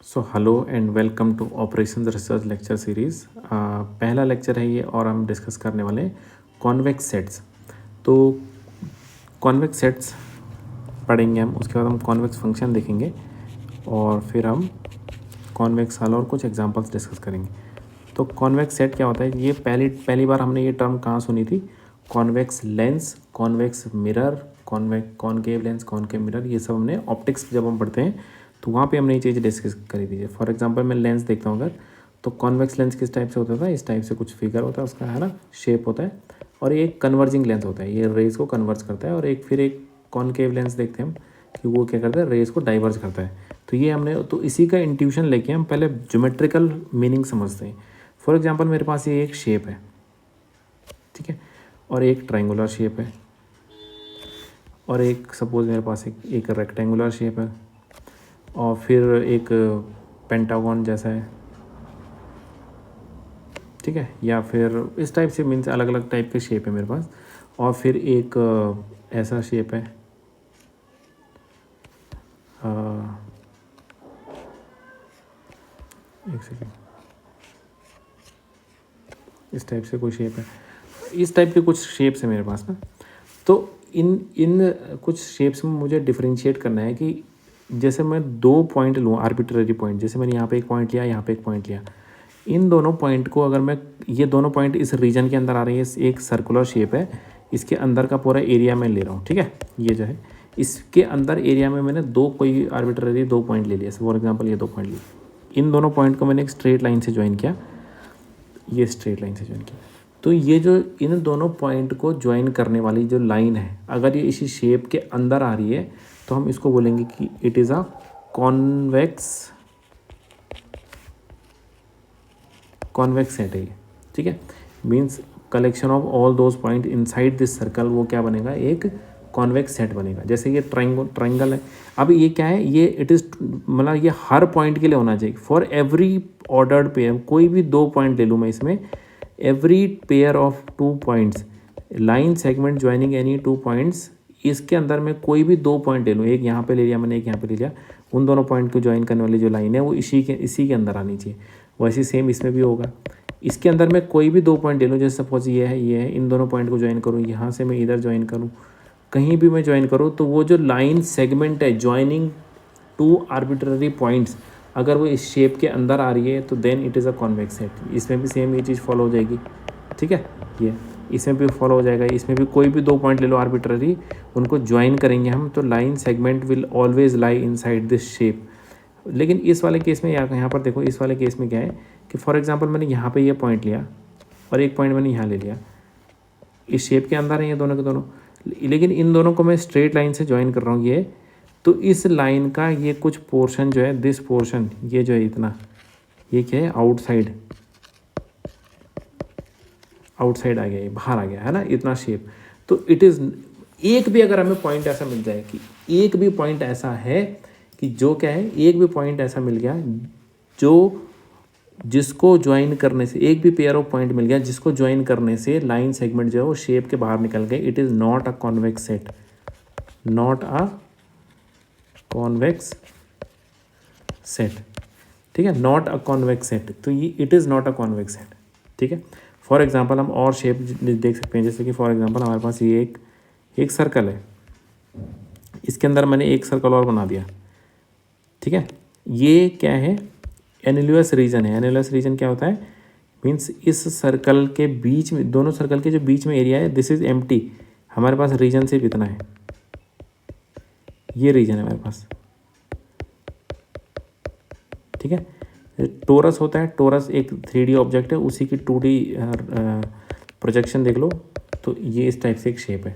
So hello and welcome to operations research lecture series. पहला lecture है ये और हम डिस्कस करने वाले हैं कॉन्वेक्स सेट्स। तो कॉन्वेक्स सेट्स पढ़ेंगे हम, उसके बाद हम कॉन्वेक्स फंक्शन देखेंगे और फिर हम कॉन्वेक्स हल और कुछ एग्जांपल्स डिस्कस करेंगे। तो कॉन्वेक्स सेट क्या होता है, ये पहली बार हमने ये टर्म कहाँ सुनी थी? Convex lens, convex mirror, concave lens, concave mirror, ये सब हमने ऑप्टिक्स जब हम पढ़ते हैं तो वहाँ पे हमने ये चीज़ डिस्कस करी थी। फॉर एग्जांपल मैं लेंस देखता हूँ अगर, तो कॉन्वेक्स लेंस किस टाइप से होता था, इस टाइप से कुछ फिगर होता है उसका, है ना, शेप होता है। और एक कन्वर्जिंग लेंस होता है, ये रेज को कन्वर्ज करता है। और एक कॉनकेव लेंस देखते हैं हम कि वो क्या करता है, रेज को डाइवर्ज करता है। तो ये हमने, तो इसी का इंट्यूशन लेके हम पहले ज्योमेट्रिकल मीनिंग समझते हैं। फॉर एग्जांपल मेरे पास ये एक शेप है, ठीक है, और एक ट्रायंगुलर शेप है, और एक सपोज मेरे पास एक रेक्टेंगुलर शेप है, और फिर एक पेंटागन जैसा है, ठीक है, या फिर इस टाइप से, मीन्स अलग अलग टाइप के शेप है मेरे पास। और फिर एक ऐसा शेप है, एक सेकेंड, इस टाइप से कोई शेप है, इस टाइप के कुछ शेप्स है मेरे पास ना। तो इन इन कुछ शेप्स में मुझे डिफरेंशिएट करना है कि जैसे मैं दो पॉइंट लूँ, आर्बिट्ररी पॉइंट, जैसे मैंने यहाँ पे एक पॉइंट लिया, यहाँ पे एक पॉइंट लिया, इन दोनों पॉइंट को अगर मैं, ये दोनों पॉइंट इस रीजन के अंदर आ रही है, एक सर्कुलर शेप है, इसके अंदर का पूरा एरिया मैं ले रहा हूँ, ठीक है, ये जो है इसके अंदर एरिया में मैंने दो कोई आर्बिट्ररी दो पॉइंट ले लिया, फॉर एग्जांपल ये दो पॉइंट लिए, इन दोनों पॉइंट को मैंने एक स्ट्रेट लाइन से ज्वाइन किया, ये स्ट्रेट लाइन से ज्वाइन किया। तो ये जो इन दोनों पॉइंट को ज्वाइन करने वाली जो लाइन है, अगर ये इसी शेप के अंदर आ रही है तो हम इसको बोलेंगे कि it is a convex set है ये, ठीक है। Means collection of all those point inside this circle, वो क्या बनेगा, एक कॉन्वेक्स सेट बनेगा। जैसे ये ट्राइंगल है, अब ये क्या है, ये इट इज़, मतलब ये हर पॉइंट के लिए होना चाहिए। फॉर एवरी ऑर्डर्ड पेयर, कोई भी दो पॉइंट ले लूँ मैं इसमें, every pair of two points, line segment joining any two points, इसके अंदर मैं कोई भी दो पॉइंट ले लूँ, एक यहाँ पे ले लिया मैंने, एक यहाँ पे ले लिया, उन दोनों पॉइंट को ज्वाइन करने वाली जो लाइन है वो इसी के अंदर आनी चाहिए। वैसे सेम इसमें भी होगा, इसके अंदर मैं कोई भी दो पॉइंट ले लूँ, जैसे सपोज ये है, इन दोनों पॉइंट को ज्वाइन करूँ, यहाँ से मैं इधर ज्वाइन करूँ, कहीं भी मैं ज्वाइन करूँ, तो वो जो लाइन सेगमेंट है ज्वाइनिंग टू आर्बिट्ररी पॉइंट्स, अगर वो इस शेप के अंदर आ रही है तो then it is a convex set. इसमें भी सेम ये चीज़ फॉलो हो जाएगी, ठीक है, ये इसमें भी फॉलो हो जाएगा। इसमें भी कोई भी दो पॉइंट ले लो आर्बिट्ररी, उनको ज्वाइन करेंगे हम, तो line segment will always lie inside this shape. लेकिन इस वाले केस में यहाँ पर देखो, इस वाले केस में क्या है कि फॉर एग्जांपल मैंने यहाँ पे ये पॉइंट लिया और एक पॉइंट मैंने यहाँ ले लिया, इस शेप के अंदर है ये दोनों के दोनों, लेकिन इन दोनों को मैं स्ट्रेट लाइन से ज्वाइन कर रहा हूँ ये, तो इस लाइन का ये कुछ पोर्शन जो है, दिस पोर्शन, ये जो है इतना, ये क्या है, आउटसाइड आ गया, ये बाहर आ गया, है ना, इतना शेप। तो इट इज़, एक भी अगर हमें पॉइंट ऐसा मिल जाए कि एक भी पॉइंट ऐसा है कि जो क्या है, एक भी पॉइंट ऐसा मिल गया जो जिसको ज्वाइन करने से, एक भी पेयर ऑफ पॉइंट मिल गया जिसको ज्वाइन करने से लाइन सेगमेंट जो है वो शेप के बाहर निकल गए, it is not a convex set, not a convex set, ठीक है, नॉट अ कॉन्वेक्स सेट। तो ये it is not a convex set, ठीक है। फॉर एग्जांपल हम और शेप देख सकते हैं, जैसे कि फॉर एग्जांपल हमारे पास ये एक सर्कल है, इसके अंदर मैंने एक सर्कल और बना दिया, ठीक है। ये क्या है, एनुलस रीजन है। एनुलस रीजन क्या होता है, मीन्स इस सर्कल के बीच में, दोनों सर्कल के जो बीच में एरिया है, दिस इज एम्प्टी, हमारे पास रीजन सिर्फ इतना है, ये रीजन है हमारे पास, ठीक है। टोरस होता है, टोरस एक 3D ऑब्जेक्ट है, उसी की 2D प्रोजेक्शन देख लो, तो ये इस टाइप से एक शेप है।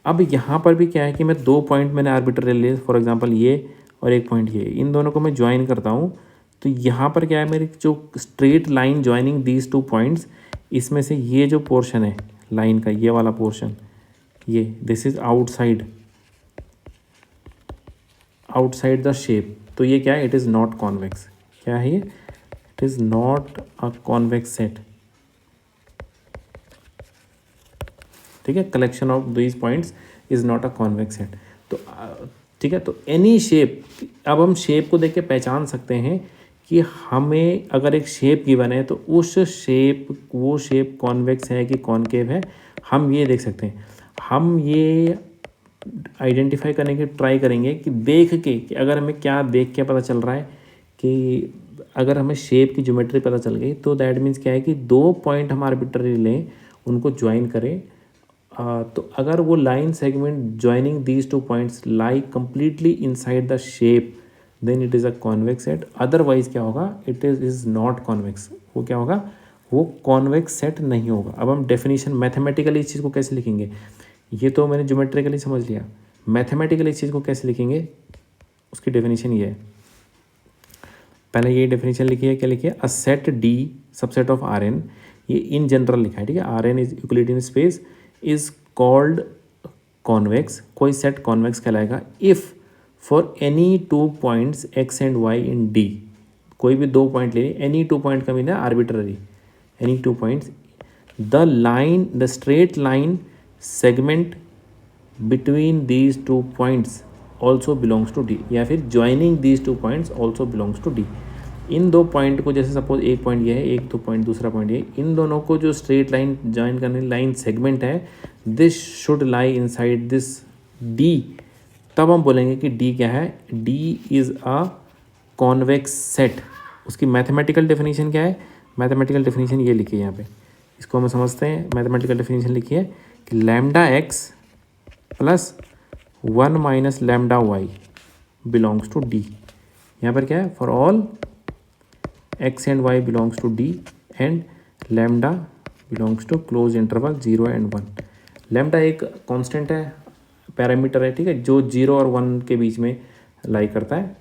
अब यहाँ पर भी क्या है कि मैं दो पॉइंट मैंने आर्बिट्ररी लिए, फॉर एग्जांपल ये और एक पॉइंट ये, इन दोनों को मैं ज्वाइन करता हूँ, तो यहाँ पर क्या है, मेरी जो straight line joining these two points, इसमें से ये जो पोर्शन है लाइन का, ये वाला पोर्शन, ये this is outside the shape, तो ये क्या है, इट इज़ नॉट कॉन्वेक्स। क्या है ये, it is not a convex set, ठीक है। Collection of these points is not a convex set. तो ठीक है, तो एनी शेप, अब हम शेप को देख के पहचान सकते हैं कि हमें अगर एक शेप गिवन है तो उस शेप वो शेप कॉन्वेक्स है कि कॉनकेव है, हम ये देख सकते हैं। हम ये आइडेंटिफाई करने की ट्राई करेंगे कि देख के कि अगर हमें क्या देख के पता चल रहा है कि अगर हमें शेप की ज्योमेट्री पता चल गई तो दैट मीन्स क्या है कि दो पॉइंट हम आर्बिट्ररी लें, उनको ज्वाइन करें। तो अगर वो line segment joining these two points lie completely inside the shape then it is a convex set. Otherwise क्या होगा, इट इज़ नॉट कॉन्वेक्स। वो क्या होगा, वो कॉन्वेक्स सेट नहीं होगा। अब हम डेफिनेशन मैथमेटिकली इस चीज़ को कैसे लिखेंगे, ये तो मैंने ज्योमेट्रिकली समझ लिया, मैथमेटिकली इस चीज़ को कैसे लिखेंगे उसकी डेफिनेशन ये है। पहले ये डेफिनेशन लिखिए, क्या लिखिए, a set D subset of R n, ये इन जनरल लिखा है, ठीक है। R N is Euclidean space is called convex, कोई सेट कॉन्वेक्स कहलाएगा if for any two points x and y in D, कोई भी दो पॉइंट ले, एनी टू पॉइंट का मीन है arbitrary, any two points, the line the straight line segment between these two points also belongs to D, या फिर joining these two points also belongs to D. इन दो point को, जैसे suppose एक point ये है, एक दो पॉइंट दूसरा पॉइंट ये, इन दोनों को जो स्ट्रेट लाइन ज्वाइन करने लाइन सेगमेंट है, this should lie inside this D. तब हम बोलेंगे कि डी क्या है, D is a convex set. उसकी मैथमेटिकल डेफिनेशन क्या है, मैथमेटिकल डेफिनेशन ये लिखी है यहाँ पे, इसको हम समझते हैं। मैथमेटिकल डेफिनेशन लिखिए कि lambda x plus 1 minus lambda y belongs to D. यहाँ पर क्या है, for all x and y belongs to D and lambda belongs to closed interval 0 and 1। Lambda एक कांस्टेंट है, पैरामीटर है, ठीक है, जो 0 और 1 के बीच में लाई करता है।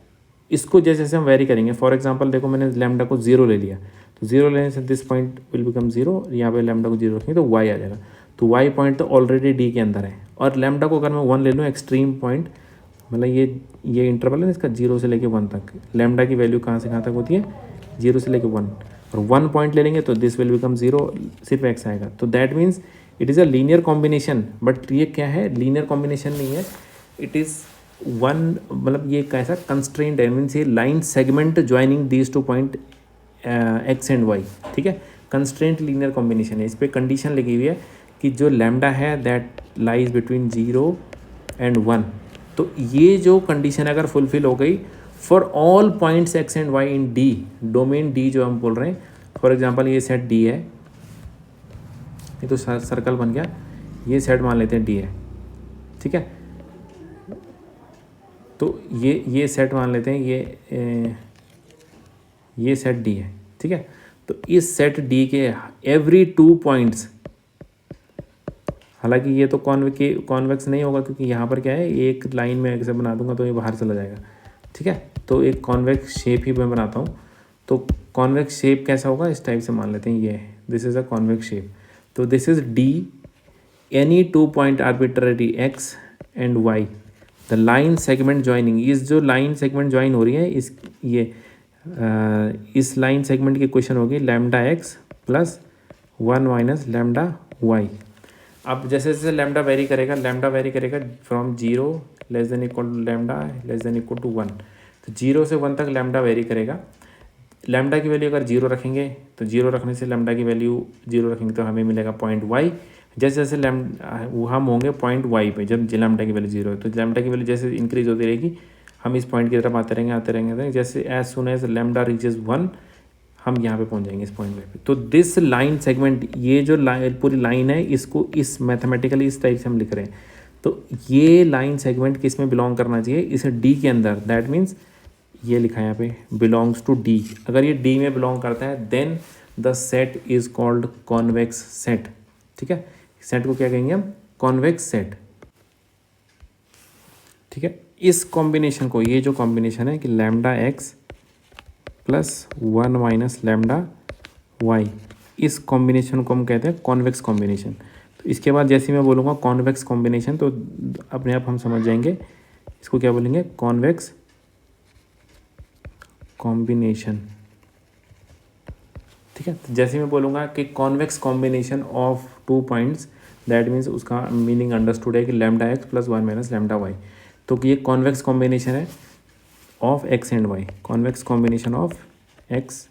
इसको जैसे जैसे हम वेरी करेंगे, फॉर एग्जांपल देखो मैंने लैम्डा को 0 ले लिया, तो 0 लेने से दिस पॉइंट विल बिकम 0, यहाँ पे लैम्डा को 0 रखेंगे तो y आ जाएगा। तो y पॉइंट तो ऑलरेडी डी के अंदर है, और लैम्डा को अगर मैं 1 ले लूँ एक्सट्रीम पॉइंट, मतलब ये इंटरवल है इसका 0 से लेके 1 तक, लैम्डा की वैल्यू कहाँ से कहाँ तक होती है, 0 से लेके 1, और 1 पॉइंट ले लेंगे तो दिस विल बिकम 0, सिर्फ x आएगा। तो that means it is a linear combination, but ये क्या है, लीनियर कॉम्बिनेशन नहीं है, इट इज़ वन, मतलब ये कैसा कंस्ट्रेंट है, मीन्स ये line segment joining these two point x and y, ठीक है, कंस्ट्रेंट लीनियर कॉम्बिनेशन है। इस पर कंडीशन लगी हुई है कि जो लैम्डा है दैट लाइज बिटवीन 0 एंड 1। तो ये जो कंडीशन अगर फुलफिल हो गई for all points x and y in D, domain D जो हम बोल रहे हैं, फॉर एग्जांपल ये सेट डी है, ये तो सर्कल बन गया, ये सेट मान लेते हैं डी है, ठीक है। तो ये सेट मान लेते हैं, ये सेट डी है, ठीक है। तो इस सेट डी के एवरी 2 पॉइंट्स, हालांकि ये तो कॉन्वेक्स नहीं होगा क्योंकि यहाँ पर क्या है, एक लाइन में ऐसे बना दूंगा तो ये बाहर चला जाएगा, ठीक है। तो एक कॉन्वेक्स शेप ही मैं बनाता हूँ। तो कॉन्वेक्स शेप कैसा होगा, इस टाइप से मान लेते हैं, ये this is a convex shape. तो this is D, any 2 point arbitrary X and Y, the line segment joining, इस जो लाइन सेगमेंट ज्वाइन हो रही है इस लाइन सेगमेंट की क्वेश्चन होगी lambda x plus 1 minus lambda Y. अब जैसे जैसे लैम्डा वेरी करेगा from 0 less than equal to lambda less than equal to 1, तो 0 से 1 तक लैम्डा वेरी करेगा। लैम्डा की वैल्यू अगर 0 रखेंगे तो 0 रखने से लैम्डा की वैल्यू 0 रखेंगे तो हमें मिलेगा पॉइंट वाई। जैसे जैसे हम होंगे पॉइंट वाई पे, जब लैम्डा की वैल्यू 0 है तो लैम्डा की वैल्यू जैसे इंक्रीज होती रहेगी, हम इस पॉइंट की तरफ आते रहेंगे, जैसे as soon as lambda reaches 1 हम यहाँ पे पहुँच जाएंगे इस पॉइंट पे। तो दिस लाइन सेगमेंट, ये जो पूरी लाइन है, इसको इस मैथमेटिकली इस टाइप से हम लिख रहे हैं। तो ये लाइन सेगमेंट किस में बिलोंग करना चाहिए, इसे डी के अंदर, दैट मीन्स ये लिखा है यहाँ पे बिलोंग्स टू डी। अगर ये डी में बिलोंग करता है then the set is called convex set, ठीक है। सेट को क्या कहेंगे हम, कॉन्वेक्स सेट, ठीक है। इस कॉम्बिनेशन को, ये जो कॉम्बिनेशन है कि lambda x plus 1 minus lambda y, इस कॉम्बिनेशन को हम कहते हैं कॉन्वेक्स कॉम्बिनेशन। तो इसके बाद जैसे मैं बोलूँगा कॉन्वेक्स कॉम्बिनेशन तो अपने आप हम समझ जाएंगे इसको क्या बोलेंगे, कॉन्वेक्स कॉम्बिनेशन, ठीक है। तो जैसे मैं बोलूँगा कि convex combination of 2 points, that means उसका मीनिंग अंडरस्टूड है कि lambda x plus 1 minus lambda y. तो ये कॉन्वेक्स कॉम्बिनेशन है of x and y, convex combination of x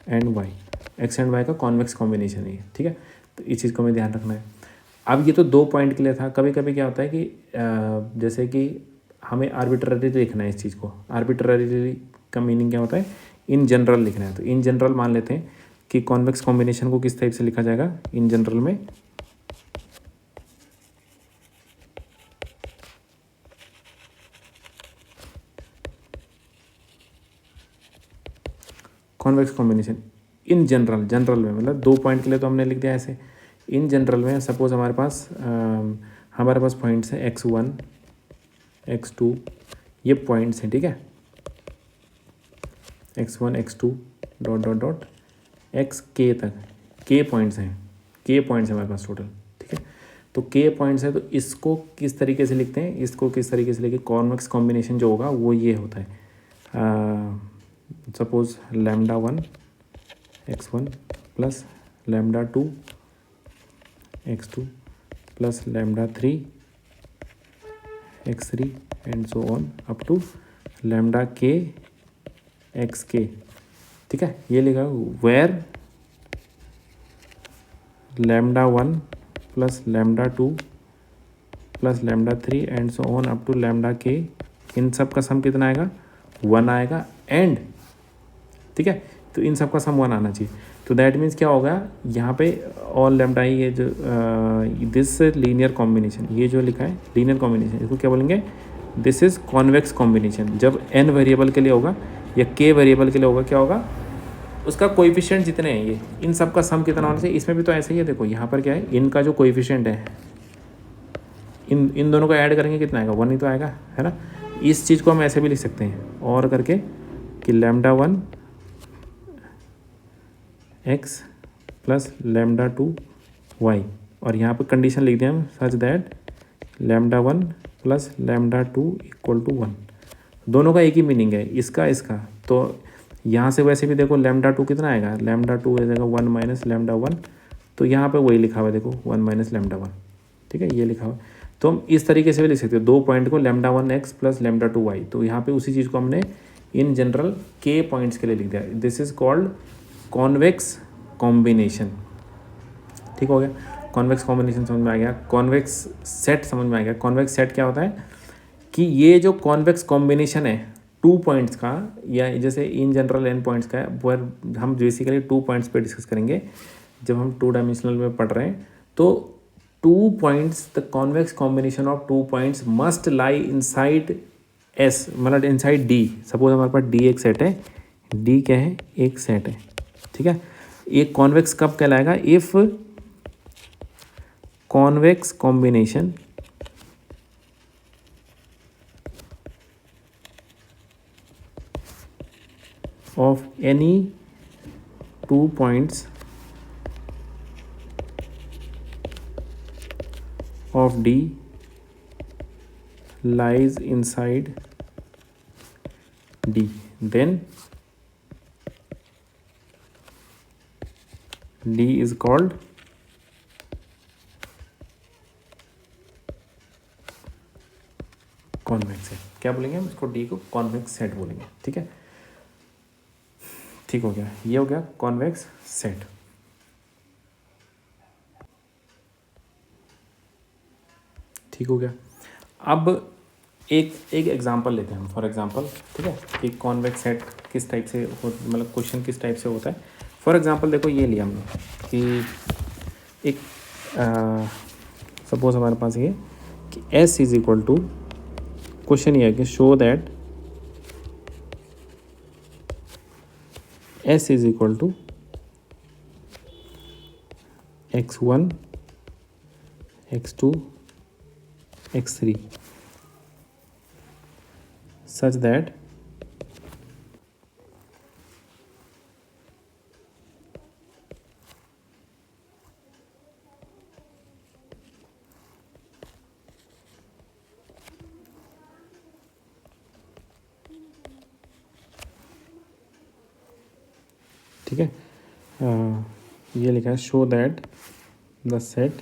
and y, x and y का कॉन्वेक्स कॉम्बिनेशन है ये, ठीक है। तो इस चीज़ को हमें ध्यान रखना है। अब ये तो 2 पॉइंट के लिए था। कभी कभी क्या होता है कि जैसे कि हमें आर्बिट्ररी लिखना है इस चीज़ को। आर्बिट्ररी का मीनिंग क्या होता है, इन जनरल लिखना है। तो इन जनरल मान लेते हैं कि कॉन्वेक्स कॉम्बिनेशन को किस टाइप से लिखा जाएगा इन जनरल में। Convex combination in general, general में मतलब 2 पॉइंट के लिए तो हमने लिख दिया ऐसे। इन जनरल में सपोज हमारे पास पॉइंट्स हैं x1 x2, ये पॉइंट्स हैं, ठीक है। x1 x2 dot dot dot x के तक के पॉइंट्स हैं, के पॉइंट्स हैं हमारे पास टोटल, ठीक है। तो के पॉइंट्स है, तो इसको किस तरीके से लिखते हैं, इसको किस तरीके से लिखे, कॉन्वेक्स कॉम्बिनेशन जो होगा वो ये होता है। Suppose λ1 x1 plus λ2 x2 plus λ3 x3 and so on up to λk xk, ठीक है। ये लिखा where λ1 plus λ2 plus λ3 and so on up to λk, इन सब का सम कितना आएगा, 1 आएगा। एंड ठीक है, तो इन सब का सम 1 आना चाहिए। तो दैट मीन्स क्या होगा यहाँ पे ऑल लैम्डा, ये जो दिस लीनियर कॉम्बिनेशन, ये जो लिखा है लीनियर कॉम्बिनेशन, इसको क्या बोलेंगे, दिस इज कॉन्वेक्स कॉम्बिनेशन। जब n वेरिएबल के लिए होगा या k वेरिएबल के लिए होगा, क्या होगा, उसका कोएफिशिएंट जितने हैं ये, इन सब का सम कितना होना चाहिए। इसमें भी तो ऐसे ही है, देखो यहाँ पर क्या है, इनका जो कोएफिशिएंट है, इन दोनों को ऐड करेंगे कितना आएगा, 1 ही तो आएगा, है ना। इस चीज़ को हम ऐसे भी लिख सकते हैं और करके कि λ1 x प्लस λ2 y, और यहाँ पर कंडीशन लिख दिया हम such that λ1 plus λ2 equal to 1। दोनों का एक ही मीनिंग है, इसका। तो यहाँ से वैसे भी देखो λ2 कितना आएगा, λ2 हो जाएगा 1 माइनस λ1, तो यहाँ पे वही लिखा हुआ है देखो 1 माइनस λ1, ठीक है, ये लिखा हुआ। तो हम इस तरीके से भी लिख सकते हैं 2 पॉइंट को, λ1 x प्लस λ2 y। तो यहाँ पे उसी चीज़ को हमने इन जनरल k पॉइंट्स के लिए लिख दिया। This is called convex combination, ठीक हो गया। कॉन्वेक्स कॉम्बिनेशन समझ में आ गया। कॉन्वेक्स सेट समझ में आ गया। कॉन्वेक्स सेट क्या होता है कि ये जो कॉन्वेक्स कॉम्बिनेशन है 2 पॉइंट्स का, या जैसे इन जनरल n पॉइंट्स का है, पर हम बेसिकली 2 पॉइंट्स पे डिस्कस करेंगे जब हम 2 डायमेंशनल में पढ़ रहे हैं। तो 2 points, the convex combination of 2 points must lie inside S, मतलब इनसाइड D। सपोज हमारे पास D एक सेट है, D क्या है, एक सेट है, ठीक है। एक कॉन्वेक्स कब कहलाएगा, if convex combination of any 2 points of D lies inside D, then D is called convex set. क्या बोलेंगे हम इसको, D को कॉन्वेक्स सेट बोलेंगे, ठीक है। ठीक हो गया, ये हो गया कॉन्वेक्स सेट। ठीक हो गया। अब एक एग्जांपल लेते हैं हम, फॉर एग्जांपल, ठीक है, कि कॉन्वेक्स सेट किस टाइप से हो, मतलब क्वेश्चन किस टाइप से होता है। फॉर एग्जांपल देखो ये लिया हमने कि एक सपोज हमारे पास ये कि S is equal to, question ये है कि show that S is equal to x1 x2 x3 such that ठीक है, ये लिखा है show that the set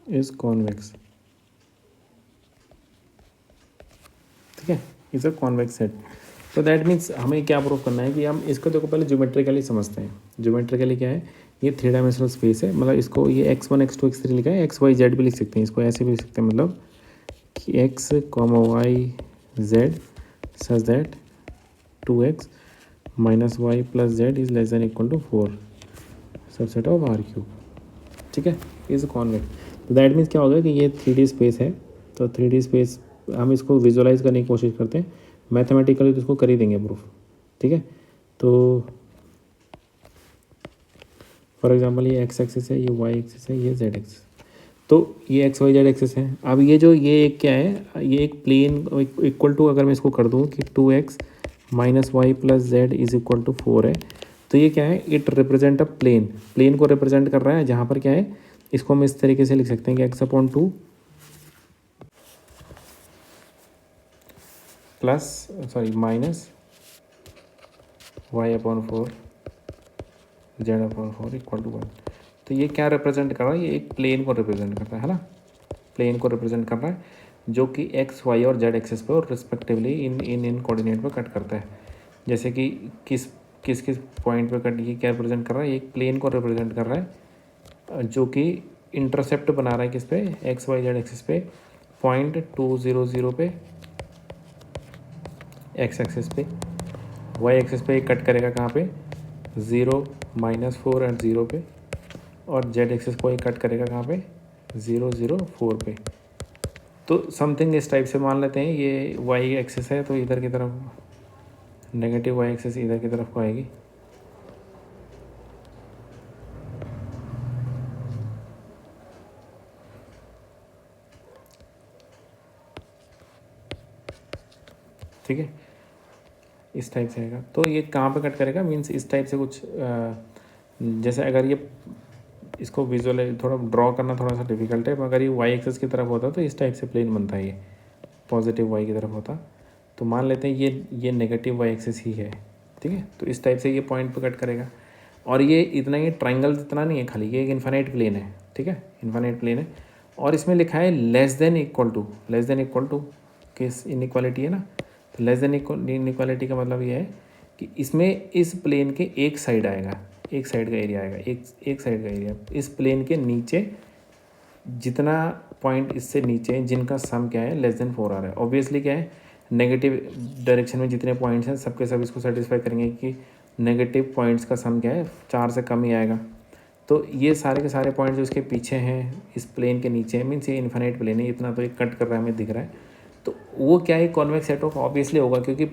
is convex, ठीक है, इज अ कॉन्वेक्स सेट। तो दैट मीन्स हमें क्या प्रूव करना है कि हम इसको देखो पहले ज्योमेट्रिकली समझते हैं। ज्योमेट्रिकली क्या है, ये 3 डायमेंशनल स्पेस है, मतलब इसको ये x1 x2 x3 लिखा है, x y z भी लिख सकते हैं, इसको ऐसे भी लिख सकते हैं, मतलब कि x, y, z such that 2x minus y plus z is less than equal to 4 subset of R cube, ठीक है, इज कॉन्वेक्स। तो दैट मीन्स क्या होगा कि ये 3D स्पेस है, तो 3D स्पेस हम इसको विजुअलाइज करने की कोशिश करते हैं, मैथमेटिकली तो इसको कर ही देंगे प्रूफ, ठीक है। तो फॉर एग्जांपल ये एक्स एक्सिस है, ये वाई एक्सिस है, ये जेड एक्सिस, तो ये एक्स वाई जेड एक्सिस है। अब ये जो ये एक क्या है, ये एक प्लेन इक्वल टू, अगर मैं इसको कर दूँ कि 2x minus y plus z is equal to 4 है, तो ये क्या है, it represent a plane, plane को रिप्रेजेंट कर रहा है, जहाँ पर क्या है, इसको हम इस तरीके से लिख सकते हैं कि x upon 2 plus sorry minus y upon 4 z upon 4 equal to 1। तो ये क्या रिप्रेजेंट कर रहा है, ये एक प्लेन को रिप्रेजेंट कर रहा है ना, प्लेन को रिप्रेजेंट कर रहा है, जो कि एक्स वाई और जेड एक्सेस पे और रिस्पेक्टिवली इन कोऑर्डिनेट पे कट करता है। जैसे कि किस किस किस पॉइंट पे कट, ये क्या रिप्रेजेंट कर रहा है, एक प्लेन को रिप्रेजेंट कर रहा है, जो कि इंटरसेप्ट बना रहा है किस पे, एक्स वाई जेड एक्सेस पे, .200 पे एक्स एक्सेस पे, वाई एक्सेस पे कट करेगा कहाँ पे, 0 -4 एंड 0 पे, और जेड एक्सेस को कट करेगा कहाँ पे, 0 0 4 पे। तो समथिंग इस टाइप से मान लेते हैं, ये वाई एक्सेस है, तो इधर की तरफ नेगेटिव वाई एक्सेस इधर की तरफ को आएगी, ठीक है, इस टाइप से आएगा। तो ये कहाँ पे कट करेगा, मीन्स इस टाइप से कुछ जैसे अगर ये इसको विजुअलाइज थोड़ा ड्रॉ करना थोड़ा सा डिफिकल्ट है, मगर ये वाई एक्सेस की तरफ होता तो इस टाइप से प्लेन बनता है, ये पॉजिटिव वाई की तरफ होता। तो मान लेते हैं ये नेगेटिव वाई एक्सेस ही है, ठीक है, तो इस टाइप से ये पॉइंट पे कट करेगा। और ये इतना, ये ट्राइंगल इतना नहीं है खाली, ये एक इन्फाइनाइट प्लेन है, ठीक है, इन्फाइनाइट प्लेन है, और इसमें लिखा है less than equal to, less than equal to किस इनइक्वालिटी है ना, तो लेस देन इनइक्वालिटी का मतलब ये है कि इसमें इस प्लेन के एक साइड आएगा, एक साइड का एरिया आएगा, एक साइड का एरिया, इस प्लेन के नीचे जितना पॉइंट इससे नीचे जिनका सम क्या है, लेस देन 4 आ रहा है। ऑब्वियसली क्या है, नेगेटिव डायरेक्शन में जितने पॉइंट्स हैं सबके सब इसको सेटिस्फाई करेंगे कि नेगेटिव पॉइंट्स का सम क्या है, 4 से कम ही आएगा। तो ये सारे के सारे पॉइंट जो इसके पीछे हैं, इस प्लेन के नीचे है, मीन्स ये इन्फिनिट प्लेन है, इतना तो ये कट कर रहा है, हमें दिख रहा है। तो वो क्या है, कॉन्वेक्स सेट ऑफ ऑब्वियसली होगा, क्योंकि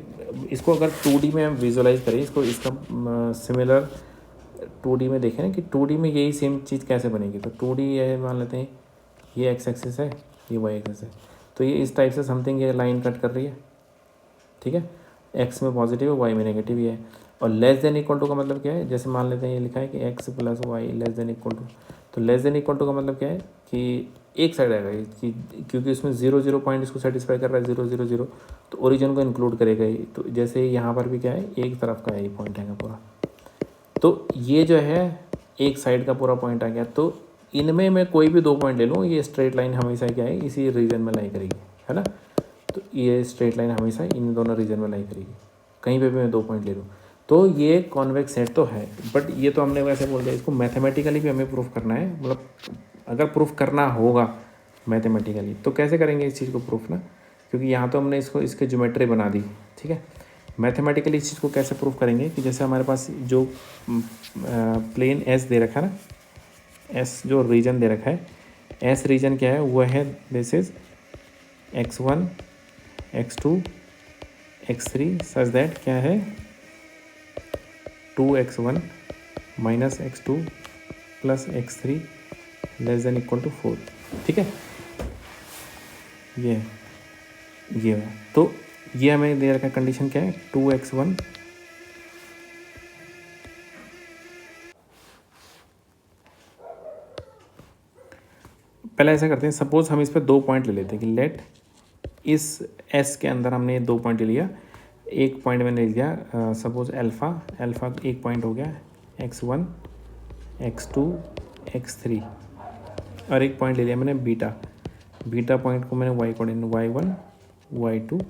इसको अगर 2D में हम विजुअलाइज करें, इसको इसका सिमिलर 2D में देखें ना कि 2D में यही सेम चीज़ कैसे बनेगी। तो 2D ये मान लेते हैं, ये एक्स एक्सिस है, ये वाई एक्सिस है, तो ये इस टाइप से समथिंग ये लाइन कट कर रही है, ठीक है, एक्स में पॉजिटिव है, वाई में नेगेटिव ही है। और लेस देन इक्वल टू का मतलब क्या है, जैसे मान लेते हैं ये लिखा है कि x plus y less than equal to, तो लेस देन इक्वल टू का मतलब क्या है कि एक साइड आएगा ये, कि क्योंकि उसमें 0 0 पॉइंट इसको सेटिस्फाई कर रहा है, 0 0 0, तो ओरिजिन को इंक्लूड करेगा ये। तो जैसे यहाँ पर भी क्या है, एक तरफ का ये पॉइंट आएगा पूरा, तो ये जो है एक साइड का पूरा पॉइंट आ गया। तो इनमें मैं कोई भी 2 पॉइंट ले लूँ, ये स्ट्रेट लाइन हमेशा क्या है, इसी रीजन में लाई करेगी, है ना। तो ये स्ट्रेट लाइन हमेशा इन दोनों रीजन में लाई करेगी, कहीं पे भी मैं 2 पॉइंट ले लूँ। तो ये कॉन्वेक्स सेट तो है, बट ये तो हमने वैसे बोल दिया, इसको मैथमेटिकली भी हमें प्रूफ करना है, मतलब अगर प्रूफ करना होगा मैथमेटिकली तो कैसे करेंगे इस चीज़ को प्रूफ ना, क्योंकि यहाँ तो हमने इसको इसके ज्योमेट्री बना दी, ठीक है। मैथमेटिकली इस चीज़ को कैसे प्रूफ करेंगे कि जैसे हमारे पास जो प्लेन एस दे रखा है ना, एस जो रीजन दे रखा है, एस रीजन क्या है, वो है this is x1 x2 x3 such that क्या है 2x1 minus x2 plus x3 less than equal to 4, ठीक है, ये है। तो ये हमें दे रखा कंडीशन क्या है, 2x1 पहले ऐसा करते हैं, सपोज हम इस पर 2 पॉइंट ले लेते हैं कि लेट इस एस के अंदर हमने 2 पॉइंट ले लिया, एक पॉइंट मैंने ले लिया सपोज अल्फ़ा एक पॉइंट हो गया x1 x2 x3, और एक पॉइंट ले लिया मैंने बीटा, बीटा पॉइंट को मैंने y coordinate y1 y2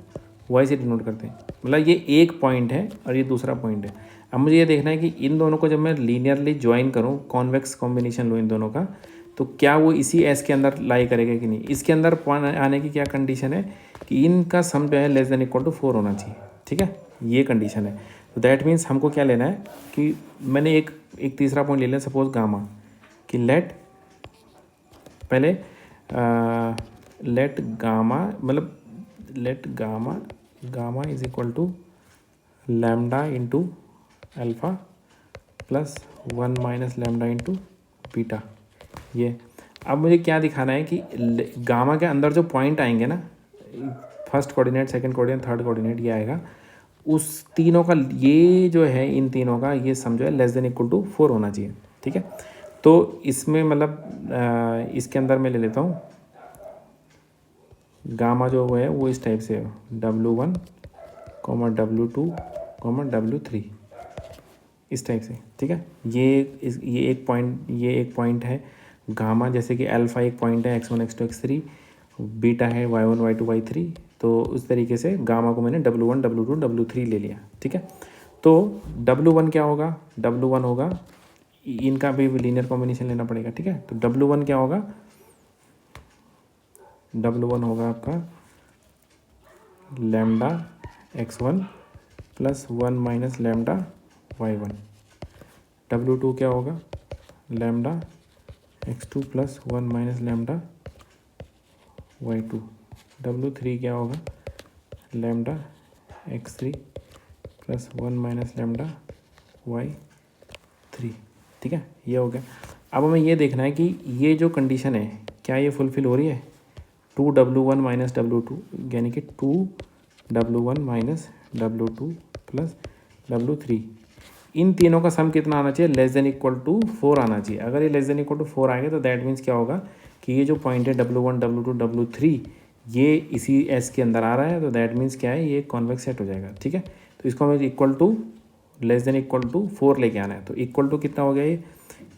y से डिनोट करते हैं, मतलब ये एक पॉइंट है और ये दूसरा पॉइंट है। अब मुझे ये देखना है कि इन दोनों को जब मैं लीनियरली ज्वाइन करूँ, कॉन्वेक्स कॉम्बिनेशन लूँ इन दोनों का, तो क्या वो इसी एस के अंदर लाई करेगा कि नहीं। इसके अंदर आने की क्या कंडीशन है कि इनका सम जो है लेस देन इक्वल टू 4 होना चाहिए, ठीक है, ये कंडीशन है। तो दैट मीन्स हमको क्या लेना है कि मैंने एक तीसरा पॉइंट ले लिया, सपोज गामा, कि लेट पहले लेट गामा, मतलब let gamma is equal to lambda into alpha plus 1 minus lambda into beta. ये अब मुझे क्या दिखाना है कि गामा के अंदर जो पॉइंट आएंगे ना, first coordinate, second coordinate, third coordinate, ये आएगा, उस तीनों का ये जो है, इन तीनों का ये सम जो है लेस देन इक्वल टू 4 होना चाहिए, ठीक है। तो इसमें मतलब इसके अंदर मैं ले लेता हूँ गामा जो है वो इस टाइप से W1, W2, W3 इस टाइप से, ठीक है। ये एक पॉइंट है गामा, जैसे कि अल्फ़ा एक पॉइंट है x1 x2 x3, बीटा है y1 y2 y3। तो उस तरीके से गामा को मैंने W1 W2 W3 ले लिया, ठीक है। तो W1 क्या होगा, W1 होगा, इनका भी लीनियर कॉम्बिनेशन लेना पड़ेगा, ठीक है। तो W1 क्या होगा, W1 होगा आपका lambda x1 plus 1 minus lambda y1। W2 क्या होगा, lambda x2 plus 1 minus lambda y2। W3 क्या होगा, lambda x3 plus 1 minus lambda y3, ठीक है। ये हो गया। अब हमें ये देखना है कि ये जो कंडीशन है क्या ये फुलफिल हो रही है, 2W1 माइनस W2, यानी कि 2W1 minus W2 plus W3, इन तीनों का सम कितना आना चाहिए, लेस देन इक्वल टू 4 आना चाहिए। अगर ये लेस देन इक्वल टू 4 आएगा तो दैट मीन्स क्या होगा कि ये जो पॉइंट है W1 W2 W3 ये इसी एस के अंदर आ रहा है, तो दैट मीन्स क्या है, ये कॉन्वेक्स सेट हो जाएगा, ठीक है। तो इसको हमें equal to less than equal to 4 लेके आना है। तो इक्वल टू कितना हो गया,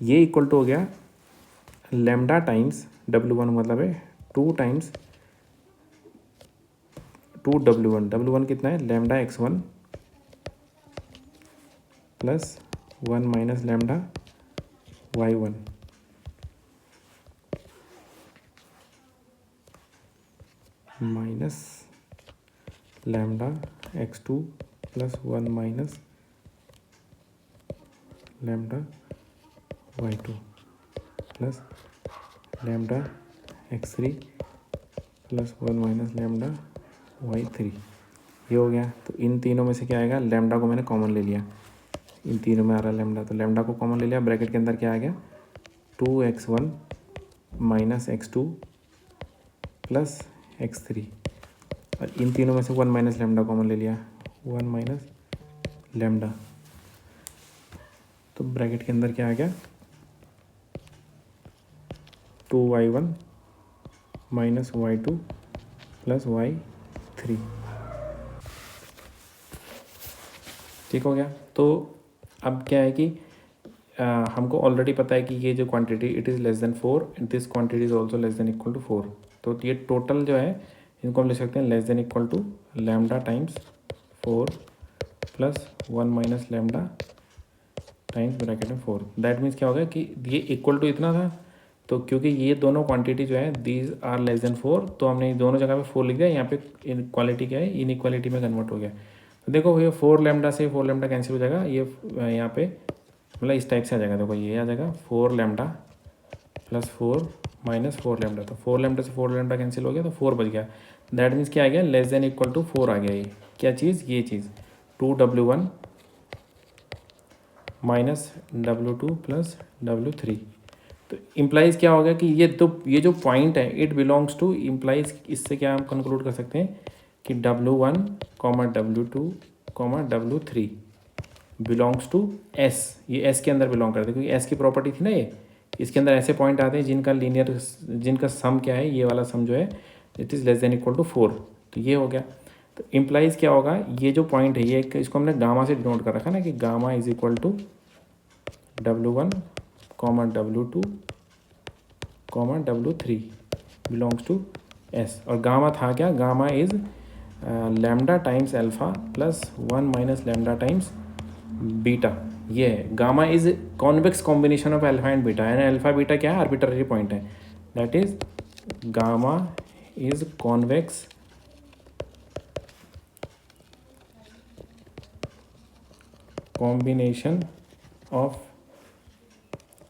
ये इक्वल टू हो गया लैम्डा टाइम्स W1, मतलब है 2 टाइम्स 2W1, W1 कितना है, lambda x1 plus 1 minus lambda y1 minus lambda x2 plus 1 minus lambda y2 plus lambda x3 plus 1 minus lambda y3। ये हो गया। तो इन तीनों में से क्या आएगा, लैम्डा को मैंने कॉमन ले लिया, इन तीनों में आ रहा है लैम्डा, तो लैम्डा को कॉमन ले लिया, ब्रैकेट के अंदर क्या आ गया, 2x1 minus x2 plus x3, और इन तीनों में से 1 माइनस लैम्डा कॉमन ले लिया, 1 माइनस लैम्डा। तो ब्रैकेट के अंदर क्या आ गया, 2y1 minus y2 plus y3, ठीक हो गया। तो अब क्या है कि हमको ऑलरेडी पता है कि ये जो quantity it is less than 4, this quantity is also less than equal to 4। तो ये टोटल जो है इनको हम ले सकते हैं less than equal to lambda times 4 plus 1 minus lambda times bracket में 4। दैट मीन्स क्या होगा कि ये इक्वल टू इतना था, तो क्योंकि ये दोनों क्वांटिटी जो है दीज आर लेस देन 4, तो हमने दोनों जगह पे 4 लिख दिया, यहाँ पे इनक्वालिटी क्या है, इनइक्वालिटी में कन्वर्ट हो गया। तो देखो ये 4 लैम्डा से 4 लैम्डा कैंसिल हो जाएगा, ये यहाँ पे मतलब इस टाइप से आ जाएगा, देखो ये आ जाएगा 4 लैम्डा प्लस 4 माइनस 4 लैम्डा, तो 4 लैम्डा से 4 लैम्डा कैंसिल हो गया, तो 4 बच गया। दैट मीन्स क्या आ गया, लेस देन इक्वल टू 4 आ गया। ये क्या चीज़, ये चीज़ 2W1 minus W2 plus W3। तो इम्प्लाइज क्या होगा कि ये जो पॉइंट है इट बिलोंग्स टू, इम्प्लाइज इससे क्या हम कंक्लूड कर सकते हैं कि W1, W2, W3 belongs to S, ये S के अंदर बिलोंग करते हैं, क्योंकि S की प्रॉपर्टी थी ना ये, इसके अंदर ऐसे पॉइंट आते हैं जिनका सम क्या है, ये वाला सम जो है it is less than equal to 4। तो ये हो गया। तो इम्प्लाइज क्या होगा, ये जो पॉइंट है ये इसको हमने गामा से डिनोट कर रखा ना, कि gamma is equal to W1, W2, comma W3 belongs to S। और गामा था क्या, gamma is lambda times alpha plus 1 minus lambda times beta. ये है gamma is convex combination of alpha and beta, यानी अल्फा बीटा क्या है, arbitrary point है। That is gamma is convex combination of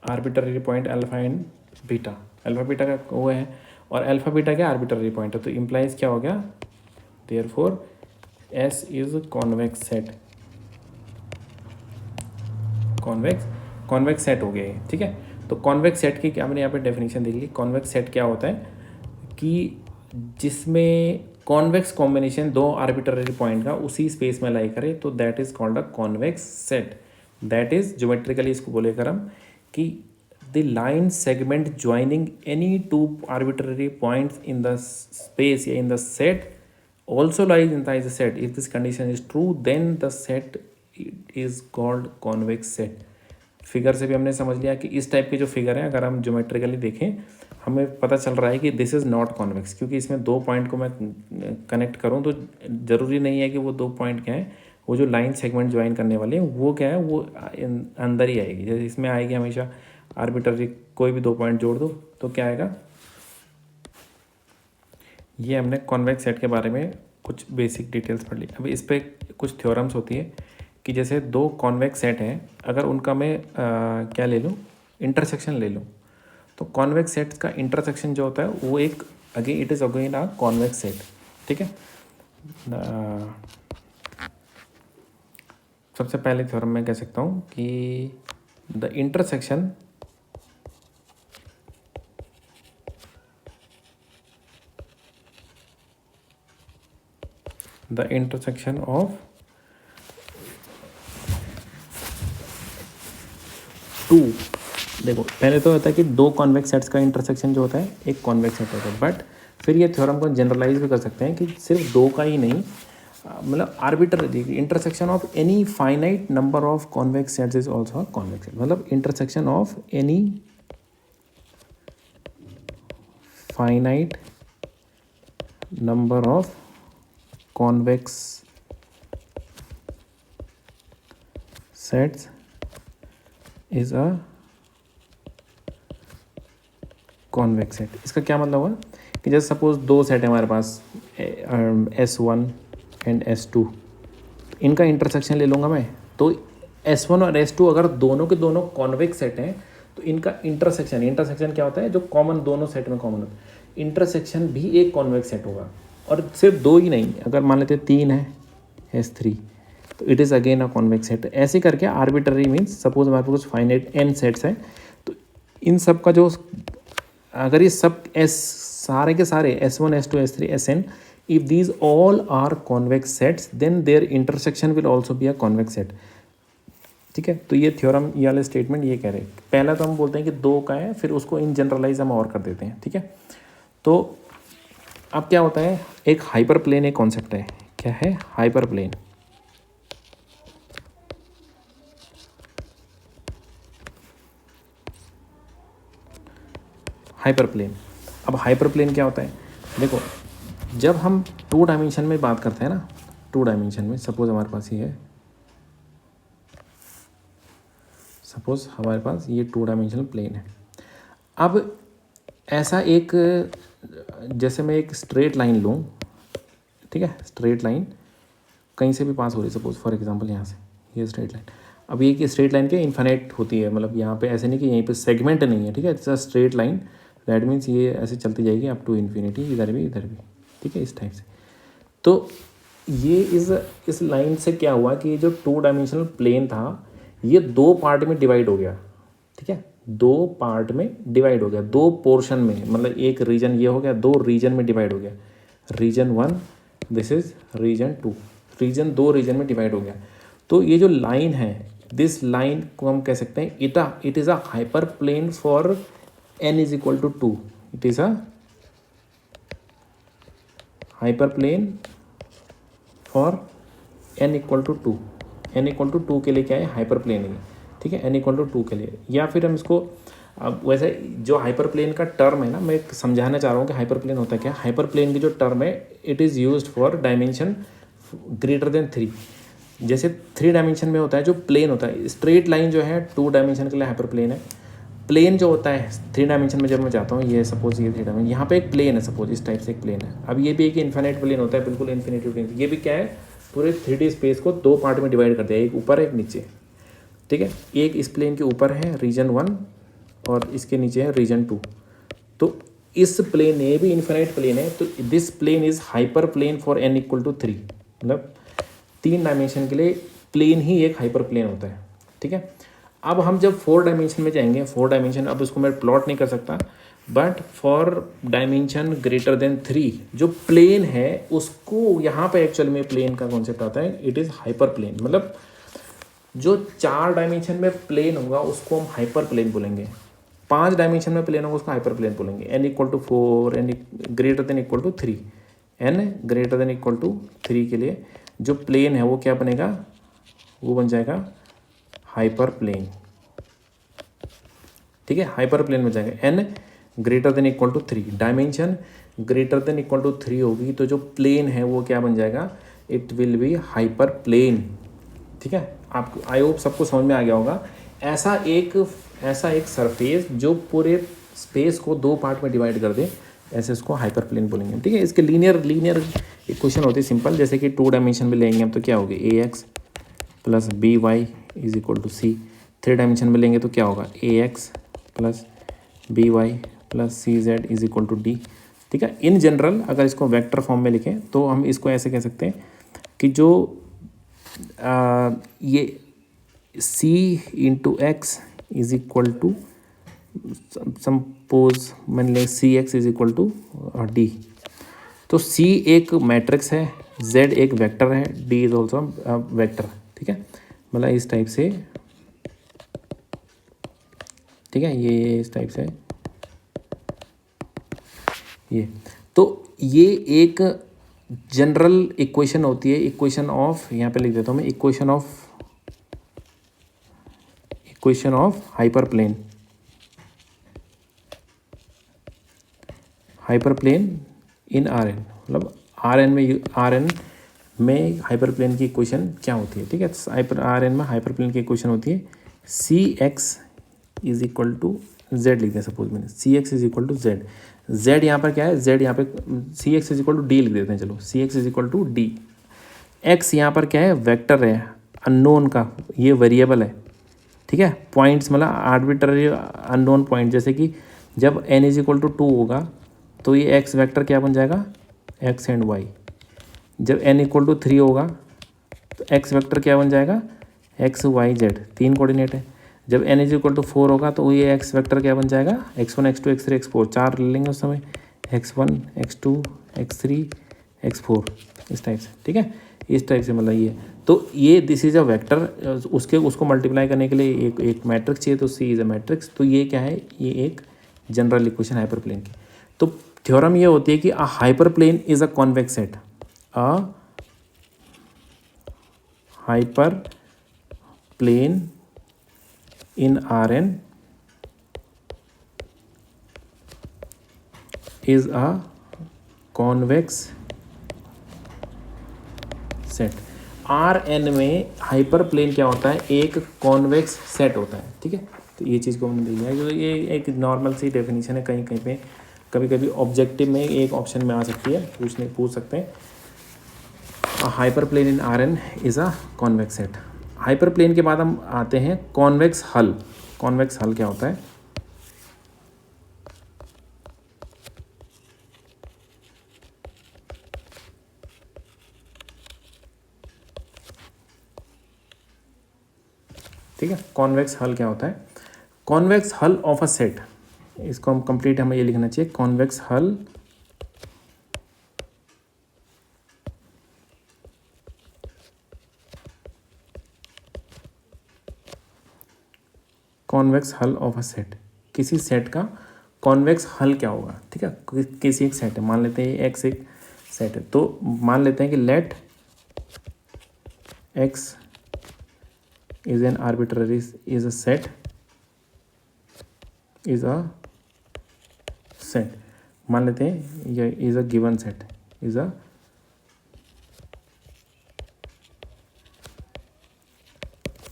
arbitrary point alpha and beta. Alpha beta का वो है, और अल्फा बीटा क्या आर्बिट्ररी पॉइंट है, तो इम्प्लाइज क्या हो गया, therefore S is convex set, convex set हो गया ये, ठीक है। तो कॉन्वेक्स सेट की क्या, मैंने यहाँ पे डेफिनेशन देख ली। कॉन्वेक्स सेट क्या होता है कि जिसमें कॉन्वेक्स कॉम्बिनेशन दो आर्बिट्ररी पॉइंट का उसी स्पेस में लाई करे, तो that is called a convex set. That is geometrically इसको बोलेकर हम कि the line segment joining any two arbitrary points in the space या in the set also lies inside the set. If this condition is true, then the set is called convex set. Figure से भी हमने समझ लिया कि इस type के जो फिगर हैं, अगर हम ज्योमेट्रिकली देखें, हमें पता चल रहा है कि दिस इज़ नॉट कॉन्वेक्स, क्योंकि इसमें दो पॉइंट को मैं कनेक्ट करूं तो ज़रूरी नहीं है कि वो दो पॉइंट क्या है, वो जो लाइन सेगमेंट ज्वाइन करने वाले हैं वो क्या है, वो अंदर ही आएगी। जैसे इसमें आएगी हमेशा आर्बिट्ररी कोई भी दो पॉइंट जोड़ दो तो क्या आएगा। ये हमने कॉन्वेक्स सेट के बारे में कुछ बेसिक डिटेल्स पढ़ ली। अभी इस पर कुछ थ्योरम्स होती है कि जैसे दो कॉन्वेक्स सेट हैं, अगर उनका मैं क्या ले लूँ, इंटरसेक्शन ले लूँ, तो कॉन्वेक्स सेट्स का इंटरसेक्शन जो होता है वो एक again it is again a convex set, ठीक है। सबसे पहले थ्योरम में कह सकता हूँ कि द इंटरसेक्शन of टू, देखो पहले तो होता है कि दो कॉन्वेक्स सेट्स का इंटरसेक्शन जो होता है एक कॉन्वेक्स सेट होता है, बट फिर ये थ्योरम को जनरलाइज भी कर सकते हैं कि सिर्फ दो का ही नहीं, मतलब arbitrary intersection of any finite number of convex sets is also convex set. मतलब intersection of any finite number of convex sets is a convex set. इसका क्या मतलब हुआ कि जैसे सपोज दो सेट है हमारे पास S1 एंड S2, इनका इंटरसेक्शन ले लूँगा मैं, तो S1 और S2 अगर दोनों के दोनों कॉन्वेक्स सेट हैं तो इनका इंटरसेक्शन क्या होता है, जो कॉमन दोनों सेट में कॉमन होता है, इंटरसेक्शन भी एक कॉन्वेक्स सेट होगा। और सिर्फ दो ही नहीं, अगर मान लेते 3 है S3 तो it is again a convex set. ऐसे करके आर्बिट्ररी मीन्स सपोज हमारे पास कुछ फाइनाइट n सेट्स हैं, तो इन सब का जो अगर ये सब सारे के सारे S1 S2 S3 Sn, if these all are convex sets then their intersection will also be a convex set, ठीक है। तो ये थ्योरम, ये वाले स्टेटमेंट ये कह रहे हैं। पहला तो हम बोलते हैं कि दो का है, फिर उसको इन जनरलाइज हम और कर देते हैं, ठीक है। तो अब क्या होता है, एक हाइपर प्लेन एक कॉन्सेप्ट है, क्या है हाइपर प्लेन। हाइपर प्लेन, अब हाइपर प्लेन क्या होता है, देखो जब हम टू डायमेंशन में बात करते हैं ना, टू डायमेंशन में सपोज हमारे पास ये है, सपोज हमारे पास ये टू डायमेंशनल प्लेन है। अब ऐसा एक, जैसे मैं एक स्ट्रेट लाइन लूँ, ठीक है, स्ट्रेट लाइन कहीं से भी पास हो रही है, सपोज फॉर एग्जांपल यहाँ से ये स्ट्रेट लाइन। अब ये स्ट्रेट लाइन क्या इन्फिनिट होती है, मतलब यहाँ पे ऐसे नहीं कि यहीं पे सेगमेंट नहीं है, ठीक है, it's a straight line, that means ये ऐसे चलती जाएगी अप टू इन्फिनिटी, इधर भी, ठीक है, इस टाइप से। तो ये इस लाइन से क्या हुआ कि ये जो टू डायमेंशनल प्लेन था ये दो पार्ट में डिवाइड हो गया, ठीक है, दो पार्ट में डिवाइड हो गया, दो पोर्शन में, मतलब एक रीजन ये हो गया, दो रीजन में डिवाइड हो गया, region 1 this is region 2, region दो रीजन में डिवाइड हो गया। तो ये जो लाइन है, दिस लाइन को हम कह सकते हैं it is a hyperplane for n is equal to 2, it is a hyperplane for n equal to 2, n equal to 2 के लिए क्या है हाइपर प्लेन है, ठीक है, n इक्वल टू 2 के लिए। या फिर हम इसको अब वैसे जो हाइपर प्लेन का टर्म है ना, मैं समझाना चाह रहा हूँ कि हाइपर प्लेन होता है क्या। हाइपर प्लेन की जो टर्म है it is used for dimension greater then 3। जैसे 3 डायमेंशन में होता है जो प्लेन होता है, स्ट्रेट लाइन जो है 2 डायमेंशन के लिए हाइपर प्लेन है। प्लेन जो होता है 3 डायमेंशन में, जब मैं जाता हूँ ये सपोज ये 3 डायमेंशन, यहाँ पे एक प्लेन है सपोज, इस टाइप से एक प्लेन है। अब ये भी एक इन्फिनिट प्लेन होता है, बिल्कुल इन्फिनिटी प्लेन। ये भी क्या है, पूरे 3D स्पेस को 2 पार्ट में डिवाइड कर दिया, एक ऊपर एक नीचे, ठीक है। एक इस प्लेन के ऊपर है रीजन 1 और इसके नीचे है रीजन 2। तो इस प्लेन, ये भी इन्फिनिट प्लेन है, तो this plane is hyperplane for n equal to 3। मतलब 3 डायमेंशन के लिए प्लेन ही एक हाइपर प्लेन होता है, ठीक है। अब हम जब 4 डायमेंशन में जाएंगे, 4 डायमेंशन, अब उसको मैं प्लॉट नहीं कर सकता, but for dimension greater then 3 जो प्लेन है उसको, यहाँ पे एक्चुअल में प्लेन का कॉन्सेप्ट आता है, इट इज़ हाइपर प्लेन। मतलब जो 4 डायमेंशन में प्लेन होगा उसको हम हाइपर प्लेन बोलेंगे, 5 डायमेंशन में प्लेन होगा उसको हाइपर प्लेन बोलेंगे। n equal to 4, n greater than equal to 3, n greater than equal to 3 के लिए जो प्लेन है वो क्या बनेगा, वो बन जाएगा हाइपर प्लेन, ठीक है। हाइपर प्लेन में जाएगा n greater than equal to 3, dimension greater than equal to 3 होगी तो जो प्लेन है वो क्या बन जाएगा, it will be hyperplane, ठीक है। आपको आई होप सबको समझ में आ गया होगा। ऐसा एक सरफेस जो पूरे स्पेस को 2 पार्ट में डिवाइड कर दे, ऐसे इसको हाइपर प्लेन बोलेंगे, ठीक है। इसके लीनियर इक्वेशन होती है सिंपल, जैसे कि 2 डायमेंशन में लेंगे हम तो क्या होगी, ax plus b y is equal to c. 3 dimension में लेंगे तो क्या होगा, ax plus b y plus c z is equal to d, ठीक है। इन जनरल अगर इसको वेक्टर फॉर्म में लिखें तो हम इसको ऐसे कह सकते हैं कि जो ये c into X is equal to, suppose मान लें C X is equal to D. तो c एक मैट्रिक्स है, z एक वेक्टर है, d इज ऑल्सो वेक्टर, ठीक है। मतलब इस टाइप से, ठीक है, ये इस टाइप से ये। तो ये एक जनरल इक्वेशन होती है, इक्वेशन ऑफ, यहाँ पे लिख देता हूँ मैं, equation of hyperplane in Rn। मतलब Rn में हाइपर प्लेन की इक्वेशन क्या होती है, ठीक है। Rn में हाइपर प्लेन की इक्वेशन होती है Cx is equal to z, लिख दें सपोज मैंने Cx is equal to z. Z यहाँ पर क्या है, जेड यहाँ पे Cx is equal to d लिख देते हैं, चलो Cx is equal to d. X यहाँ पर क्या है, वेक्टर है अननोन का, ये वेरिएबल है, ठीक है। पॉइंट्स मतलब आर्बिट्ररी अननोन पॉइंट, जैसे कि जब n इज इक्वल टू 2 होगा तो ये x वेक्टर क्या बन जाएगा, x एंड y। जब n इक्वल टू 3 होगा तो x वेक्टर क्या बन जाएगा, x y z, 3 कोऑर्डिनेट है। जब n इज इक्वल टू 4 होगा तो ये x वेक्टर क्या बन जाएगा, x1 x2 x3 x4, 4 ले लेंगे उस समय, x1 x2 x3 x4, इस टाइप से, ठीक है। इस टाइप से मतलब ये, तो ये दिस इज़ अ वेक्टर, उसको मल्टीप्लाई करने के लिए एक मैट्रिक्स चाहिए, तो सी इज़ अ मैट्रिक्स। तो ये क्या है, ये एक जनरल इक्वेशन हाइपर प्लेन की। तो थ्योरम ये होती है कि a hyperplane is a convex set, a hyperplane in Rn is a convex set. Rn में हाइपर प्लेन क्या होता है, एक कॉन्वेक्स सेट होता है, ठीक है। तो ये चीज़ को हमने देख लिया, ये एक नॉर्मल सी डेफिनेशन है, कहीं कहीं पे कभी कभी ऑब्जेक्टिव में एक ऑप्शन में आ सकती है, पूछ सकते हैं। Hyperplane in Rn is a convex set. Hyperplane के बाद हम आते हैं कॉन्वेक्स हल। कॉन्वेक्स हल क्या होता है, ठीक है। कॉन्वेक्स हल क्या होता है, convex hull of a set, इसको हम कंप्लीट हमें ये लिखना चाहिए, कॉन्वेक्स हल convex hull of a set. किसी सेट का कॉन्वेक्स हल क्या होगा, ठीक है। किसी एक सेट है, मान लेते हैं एक्स एक सेट है, तो मान लेते हैं कि let x is an arbitrary, is a set, is a set. मान लेते हैं ये is a given set, is a,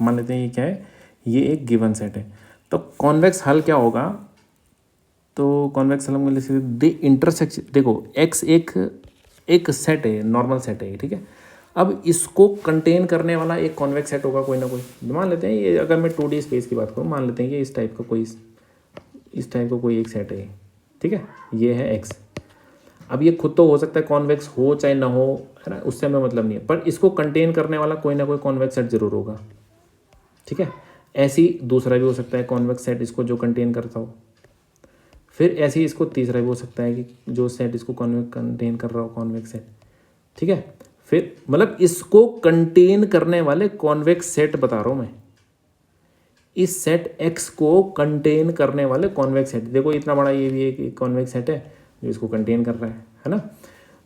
मान लेते हैं ये क्या है, ये एक गिवन सेट है। तो कॉन्वेक्स हल क्या होगा, तो कॉन्वेक्स हल में जैसे द इंटरसेक्शन, देखो एक्स एक सेट है, नॉर्मल सेट है, ठीक है। अब इसको कंटेन करने वाला एक कॉन्वेक्स सेट होगा कोई ना कोई। मान लेते हैं ये, अगर मैं 2D स्पेस की बात करूँ, मान लेते हैं कि इस टाइप का कोई, इस टाइप का कोई एक सेट है, ठीक है, ये है एक्स। अब ये खुद तो हो सकता है कॉन्वेक्स हो चाहे ना हो, है ना, उससे हमें मतलब नहीं है, पर इसको कंटेन करने वाला कोई ना कोई कॉन्वेक्स सेट जरूर होगा, ठीक है। ऐसे ही दूसरा भी हो सकता है कॉन्वेक्स सेट इसको जो कंटेन करता हो। फिर ऐसे ही इसको तीसरा भी हो सकता है कि जो सेट इसको कंटेन कर रहा हो, कॉन्वेक्स सेट, ठीक है। फिर मतलब इसको कंटेन करने वाले कॉन्वेक्स सेट बता रहा हूँ मैं, इस सेट एक्स को कंटेन करने वाले कॉन्वेक्स सेट। देखो इतना बड़ा ये भी एक कॉन्वेक्स सेट है जो इसको कंटेन कर रहा है ना।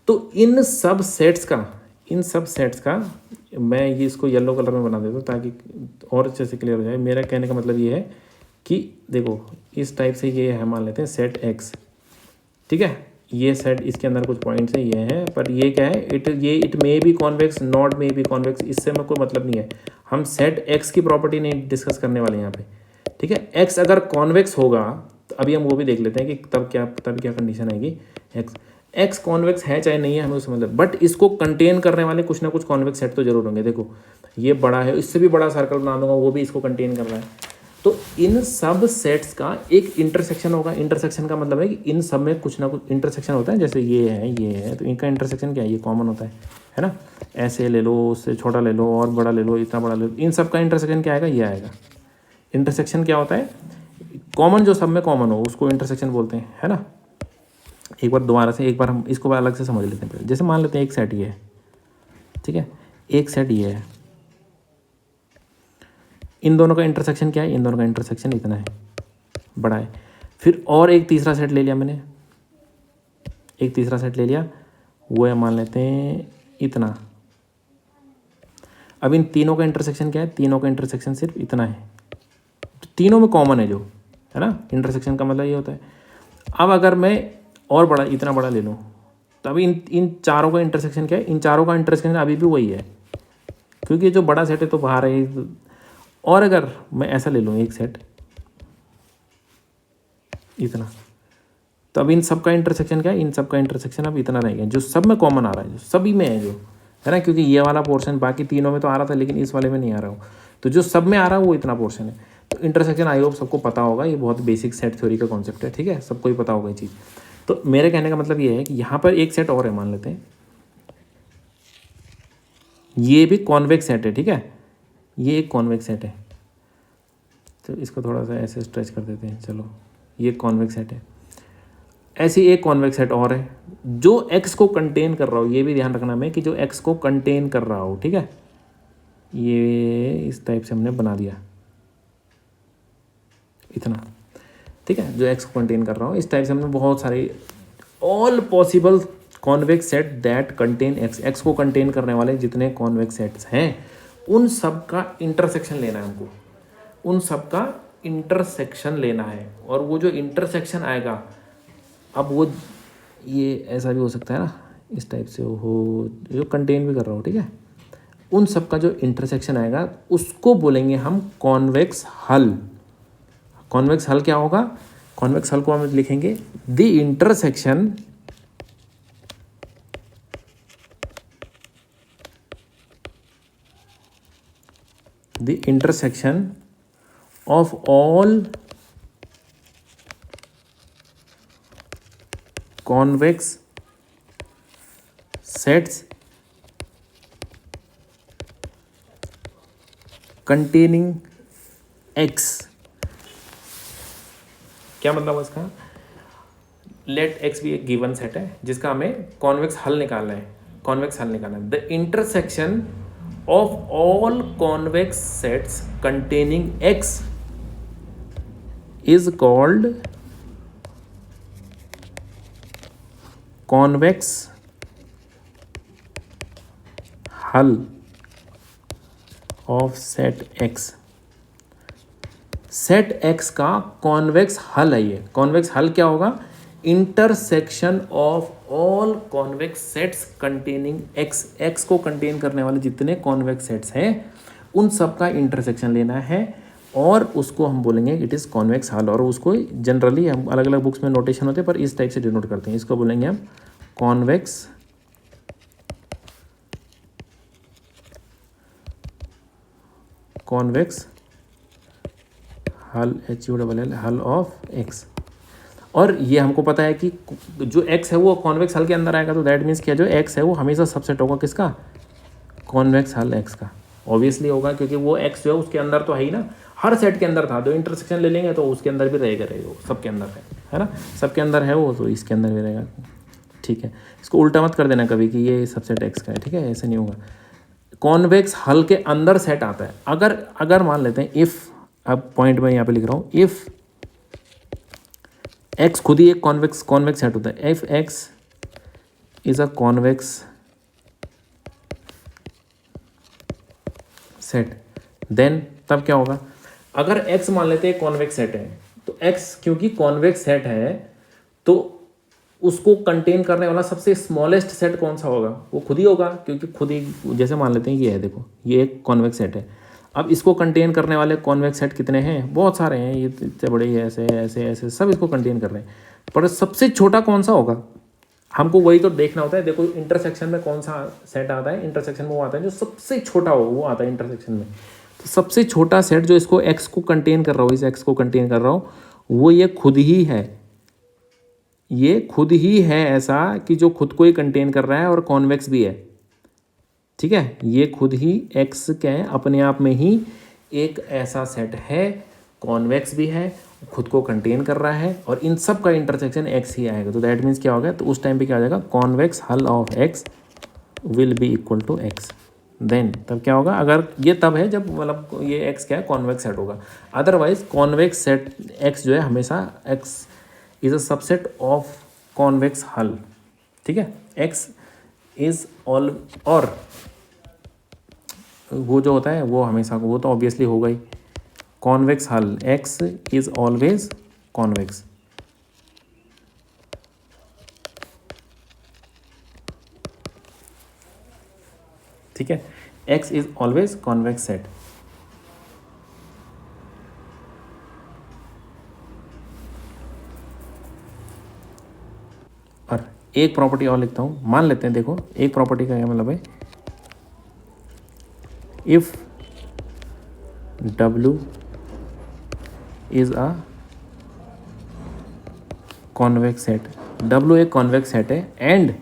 तो इन सब सेट्स का, इन सब सेट्स का मैं ये इसको येलो कलर में बना देता हूँ ताकि और अच्छे से क्लियर हो जाए। मेरा कहने का मतलब ये है कि देखो इस टाइप से ये है, मान लेते हैं सेट एक्स, ठीक है। ये सेट, इसके अंदर कुछ पॉइंट्स है, ये है, पर ये क्या है, it may be convex, not may be convex, इससे में कोई मतलब नहीं है। हम सेट एक्स की प्रॉपर्टी नहीं डिस्कस करने वाले यहाँ पे, ठीक है। एक्स अगर कॉन्वेक्स होगा तो अभी हम वो भी देख लेते हैं कि तब क्या कंडीशन आएगी। एक्स कॉन्वेक्स है चाहे नहीं है हमें उससे मतलब, बट इसको कंटेन करने वाले कुछ ना कुछ कॉन्वेक्स सेट तो जरूर होंगे। देखो ये बड़ा है, इससे भी बड़ा सर्कल बना दूंगा, वो भी इसको कंटेन कर रहा है। तो इन सब सेट्स का एक इंटरसेक्शन होगा। इंटरसेक्शन का मतलब है कि इन सब में कुछ ना कुछ इंटरसेक्शन होता है। जैसे ये है, तो इनका इंटरसेक्शन क्या है, ये कॉमन होता है ना। ऐसे ले लो, उससे छोटा ले लो, और बड़ा ले लो, इतना बड़ा ले लो, इन सब का इंटरसेक्शन क्या आएगा, ये आएगा। इंटरसेक्शन क्या होता है, कॉमन, जो सब में कॉमन हो उसको इंटरसेक्शन बोलते हैं, है ना। एक बार दोबारा से, एक बार हम इसको अलग से समझ लेते हैं। जैसे मान लेते हैं एक सेट ये है, ठीक है, एक सेट ये है, इन दोनों का इंटरसेक्शन क्या है, इन दोनों का इंटरसेक्शन इतना है, बड़ा है। फिर और एक तीसरा सेट ले लिया मैंने, एक तीसरा सेट ले लिया, वो है मान लेते हैं इतना। अब इन तीनों का इंटरसेक्शन क्या है, तीनों का इंटरसेक्शन सिर्फ इतना है, तो तीनों में कॉमन है जो, है ना। इंटरसेक्शन का मतलब ये होता है। अब अगर मैं और बड़ा, इतना बड़ा ले लूँ, तो अभी इन इन चारों का इंटरसेक्शन क्या है, इन चारों का इंटरसेक्शन अभी भी वही है, क्योंकि जो बड़ा सेट है तो बाहर है। और अगर मैं ऐसा ले लूँ एक सेट इतना, तो अब इन सब का इंटरसेक्शन क्या है, इन सब का इंटरसेक्शन अब इतना रहेगा, जो सब में कॉमन आ रहा है, जो सभी में है, जो है ना, क्योंकि ये वाला पोर्शन बाकी तीनों में तो आ रहा था लेकिन इस वाले में नहीं आ रहा हो, तो जो सब में आ रहा है वो इतना पोर्शन है। तो इंटरसेक्शन आई होप सबको पता होगा, ये बहुत बेसिक सेट थ्योरी का कॉन्सेप्ट है, ठीक है, सबको ही पता होगा ये चीज़। तो मेरे कहने का मतलब ये है कि यहाँ पर एक सेट और है, मान लेते हैं ये भी कॉन्वेक्स सेट है, ठीक है, ये एक कॉन्वेक्स सेट है। तो इसको थोड़ा सा ऐसे स्ट्रेच कर देते हैं, चलो ये कॉन्वेक्स सेट है। ऐसी एक कॉन्वेक्स सेट और है जो एक्स को कंटेन कर रहा हो, ये भी ध्यान रखना मैं कि जो एक्स को कंटेन कर रहा हो, ठीक है, ये इस टाइप से हमने बना दिया इतना, ठीक है, जो एक्स को कंटेन कर रहा हो, इस टाइप से हमने बहुत सारे all possible convex set that contain x, X को कंटेन करने वाले जितने कॉन्वेक्स सेट्स हैं उन सब का इंटरसेक्शन लेना है हमको, उन सब का इंटरसेक्शन लेना है। और वो जो इंटरसेक्शन आएगा, अब वो ये ऐसा भी हो सकता है ना, इस टाइप से हो, जो कंटेन भी कर रहा हो, ठीक है, उन सब का जो इंटरसेक्शन आएगा उसको बोलेंगे हम कॉन्वेक्स हल। कॉन्वेक्स हल क्या होगा, कॉन्वेक्स हल को हम लिखेंगे the intersection of all convex sets containing x। क्या मतलब है इसका, लेट x भी एक गिवन सेट है जिसका हमें कॉन्वेक्स हल निकालना है, कॉन्वेक्स हल निकालना है। The intersection of all convex sets containing x is called convex hull. Of set X, set X का कॉन्वेक्स हल है ये। कॉन्वेक्स हल क्या होगा? Intersection of all convex sets containing X, X को contain करने वाले जितने कॉन्वेक्स सेट्स हैं उन सब का इंटरसेक्शन लेना है और उसको हम बोलेंगे इट इज़ कॉन्वेक्स हल। और उसको जनरली हम अलग अलग बुक्स में नोटेशन होते हैं पर इस टाइप से डिनोट करते हैं, इसको बोलेंगे हम कॉन्वेक्स कॉन्वेक्स हल, HULL हल ऑफ एक्स। और ये हमको पता है कि जो एक्स है वो कॉन्वेक्स हल के अंदर आएगा, तो दैट मीन्स क्या, जो एक्स है वो हमेशा सबसेट होगा किसका? कॉन्वेक्स हल एक्स का। ऑब्वियसली होगा क्योंकि वो एक्स जो है उसके अंदर तो है ही ना, हर सेट के अंदर था, तो इंटरसेक्शन ले लेंगे तो उसके अंदर भी रहेगा वो सबके अंदर है ना, सबके अंदर है वो, तो इसके अंदर भी रहेगा। ठीक है, इसको उल्टा मत कर देना कभी कि ये सबसेट एक्स का है, ठीक है, ऐसे नहीं होगा। कॉन्वेक्स हल के अंदर सेट आता है। अगर मान लेते हैं इफ़, अब पॉइंट मैं यहाँ पे लिख रहा हूँ, इफ़ एक्स खुद ही एक कॉन्वेक्स सेट होता है, if x is a convex set, then तब क्या होगा? अगर एक्स मान लेते हैं कॉन्वेक्स सेट है, तो एक्स क्योंकि कॉन्वेक्स सेट है तो उसको कंटेन करने वाला सबसे स्मॉलेस्ट सेट कौन सा होगा? वो खुद ही होगा, क्योंकि खुद ही, जैसे मान लेते हैं ये है, देखो ये एक कॉन्वेक्स सेट है। अब इसको कंटेन करने वाले कॉन्वेक्स सेट कितने हैं? बहुत सारे हैं, ये इतने बड़े, ऐसे ऐसे ऐसे सब इसको कंटेन कर रहे हैं, पर सबसे छोटा कौन सा होगा? हमको वही तो देखना होता है। देखो इंटरसेक्शन में कौन सा सेट आता है? इंटरसेक्शन में वो आता है जो सबसे छोटा हो, वो आता है इंटरसेक्शन में। तो सबसे छोटा सेट जो इसको एक्स को कंटेन कर रहा हो, इस एक्स को कंटेन कर रहा हो, वो ये खुद ही है। ये खुद ही है ऐसा कि जो खुद को ही कंटेन कर रहा है और कॉन्वेक्स भी है। ठीक है, ये खुद ही एक्स क्या है, अपने आप में ही एक ऐसा सेट है, कॉन्वेक्स भी है, खुद को कंटेन कर रहा है, और इन सब का इंटरसेक्शन एक्स ही आएगा। तो दैट मीन्स क्या होगा? तो उस टाइम पे क्या हो जाएगा? Convex hull of x will be equal to x. Then तब क्या होगा? अगर ये तब है जब मतलब ये एक्स क्या है, कॉन्वेक्स सेट होगा। अदरवाइज कॉन्वेक्स सेट एक्स जो है हमेशा x is a subset of convex हल। ठीक है, एक्स इज ऑल, और वो जो होता है वो हमेशा, वो तो ऑब्वियसली होगा ही, कॉन्वेक्स हल एक्स इज ऑलवेज कॉन्वेक्स। ठीक है, x is always convex set. और एक प्रॉपर्टी और लिखता हूँ, मान लेते हैं, देखो एक प्रॉपर्टी का क्या मतलब है, if W is a convex set, W एक कॉन्वेक्स सेट है, एंड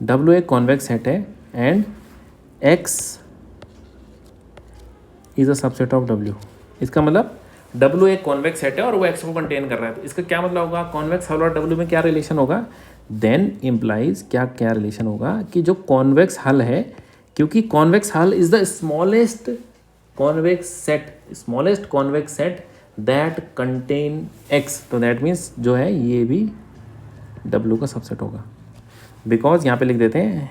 W एक कॉन्वेक्स सेट है, and X is a subset of W। इसका मतलब W एक कॉन्वेक्स सेट है और वो X को कंटेन कर रहा है, तो इसका क्या मतलब होगा? कॉन्वेक्स हल और W में क्या रिलेशन होगा? देन इम्प्लाइज क्या रिलेशन होगा कि जो कॉन्वेक्स हल है, क्योंकि कॉन्वेक्स हल is the smallest convex set that contain X, तो दैट मीन्स जो है ये भी W का सबसेट होगा। बिकॉज यहाँ पे लिख देते हैं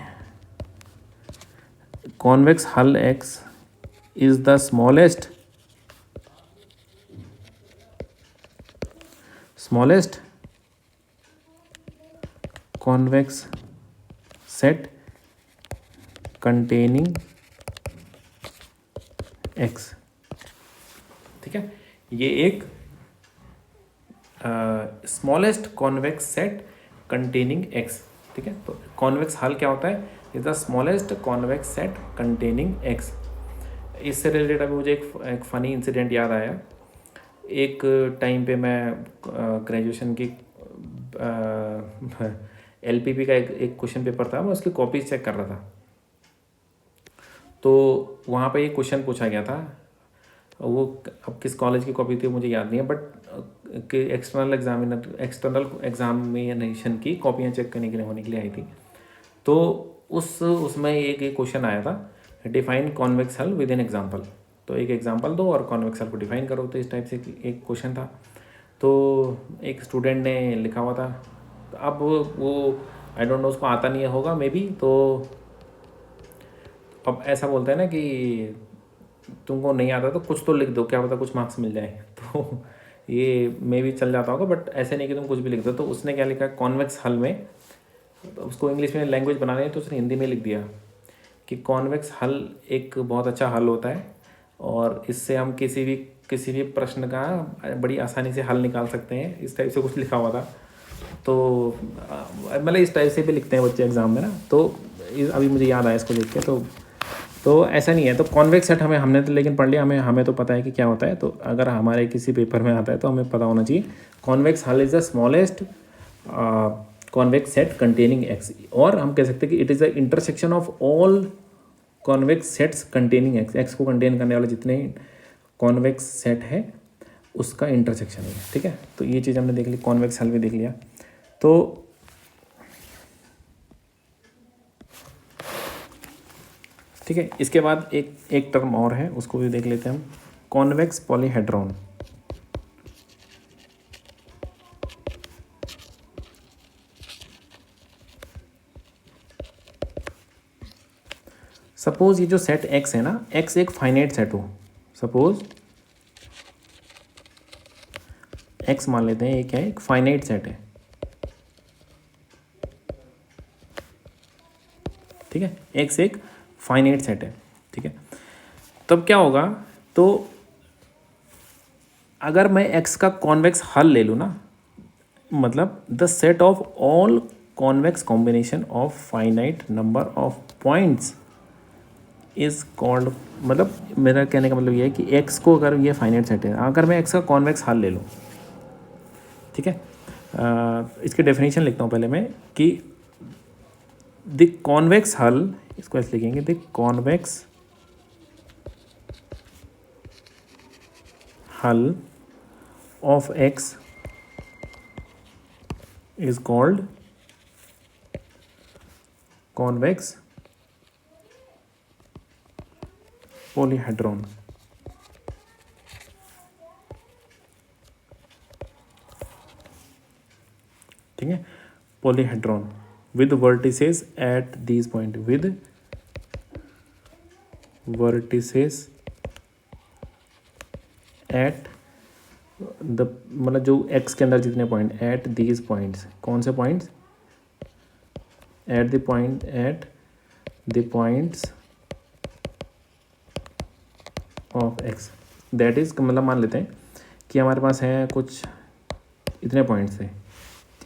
कॉन्वेक्स हल X is the smallest convex set containing X। ठीक है, ये एक smallest convex set containing X। ठीक है, तो कॉन्वेक्स हल क्या होता है? Is the smallest convex set containing X। इससे रिलेटेड अभी मुझे एक फ़नी इंसिडेंट याद आया। एक टाइम पे मैं ग्रेजुएशन की LPP का एक क्वेश्चन पेपर था, मैं उसकी कॉपीज चेक कर रहा था, तो वहाँ पे एक क्वेश्चन पूछा गया था। वो अब किस कॉलेज की कॉपी थी मुझे याद नहीं है, बट एक्सटर्नल एग्जामिनेशन की कॉपियाँ चेक करने के लिए होने के लिए आई थी। तो उसमें एक क्वेश्चन आया था, डिफाइन कॉन्वेक्स हल विद इन एग्जाम्पल। तो एक एग्जाम्पल दो और कॉन्वेक्स हल को डिफाइन करो, तो इस टाइप से एक क्वेश्चन था। तो एक स्टूडेंट ने लिखा हुआ था, अब वो आई डोंट नो उसको आता नहीं होगा मे बी, तो अब ऐसा बोलते हैं ना कि तुमको नहीं आता तो कुछ तो लिख दो, क्या पता कुछ मार्क्स मिल जाए। तो ये मे भी चल जाता होगा, बट ऐसे नहीं कि तुम कुछ भी लिख दो। तो उसने क्या लिखा, कॉन्वेक्स हल में, तो उसको इंग्लिश में लैंग्वेज बना रहे हैं तो उसने हिंदी में लिख दिया कि कॉन्वेक्स हल एक बहुत अच्छा हल होता है और इससे हम किसी भी प्रश्न का बड़ी आसानी से हल निकाल सकते हैं। इस टाइप से कुछ लिखा हुआ था। तो मतलब इस टाइप से भी लिखते हैं बच्चे एग्ज़ाम में ना। तो अभी मुझे याद आया इसको देख के। तो ऐसा नहीं है। तो कॉन्वेक्स सेट हमने तो लेकिन पढ़ लिया, हमें तो पता है कि क्या होता है। तो अगर हमारे किसी पेपर में आता है तो हमें पता होना चाहिए कॉन्वेक्स हल is the smallest convex set containing x. और हम कह सकते हैं कि it is the intersection of all convex sets containing X. X को कंटेन करने वाले जितने कॉन्वेक्स सेट है उसका इंटरसेक्शन है। ठीक है, तो ये चीज़ हमने देख ली, कॉन्वेक्स हल भी देख लिया। तो ठीक है, इसके बाद एक टर्म और है, उसको भी देख लेते हैं हम, कॉन्वेक्स पॉलीहेड्रॉन। सपोज ये जो सेट एक्स है ना, एक्स एक फाइनाइट सेट हो। सपोज एक्स मान लेते हैं, ये क्या है, एक फाइनाइट सेट है। ठीक है, एक्स एक फाइनाइट सेट है। ठीक है, तब क्या होगा, तो अगर मैं एक्स का कॉन्वेक्स हल ले लूँ ना, मतलब the set of all convex combination of finite number of points is called, मतलब मेरा कहने का मतलब ये है कि एक्स को अगर ये फाइनाइट सेट है, अगर मैं एक्स का कॉन्वेक्स हल ले लूँ, ठीक है, इसकी डेफिनेशन लिखता हूँ पहले मैं कि द कॉन्वेक्स हल, इसको ऐसे लिखेंगे, the convex hull of x is called convex polyhedron. ठीक है, polyhedron with vertices at these point, with vertices at the, मतलब जो एक्स के अंदर जितने पॉइंट, एट दीज पॉइंट्स, कौन से points, at the points of x, that is, मतलब मान लेते हैं कि हमारे पास है कुछ इतने पॉइंट्स है,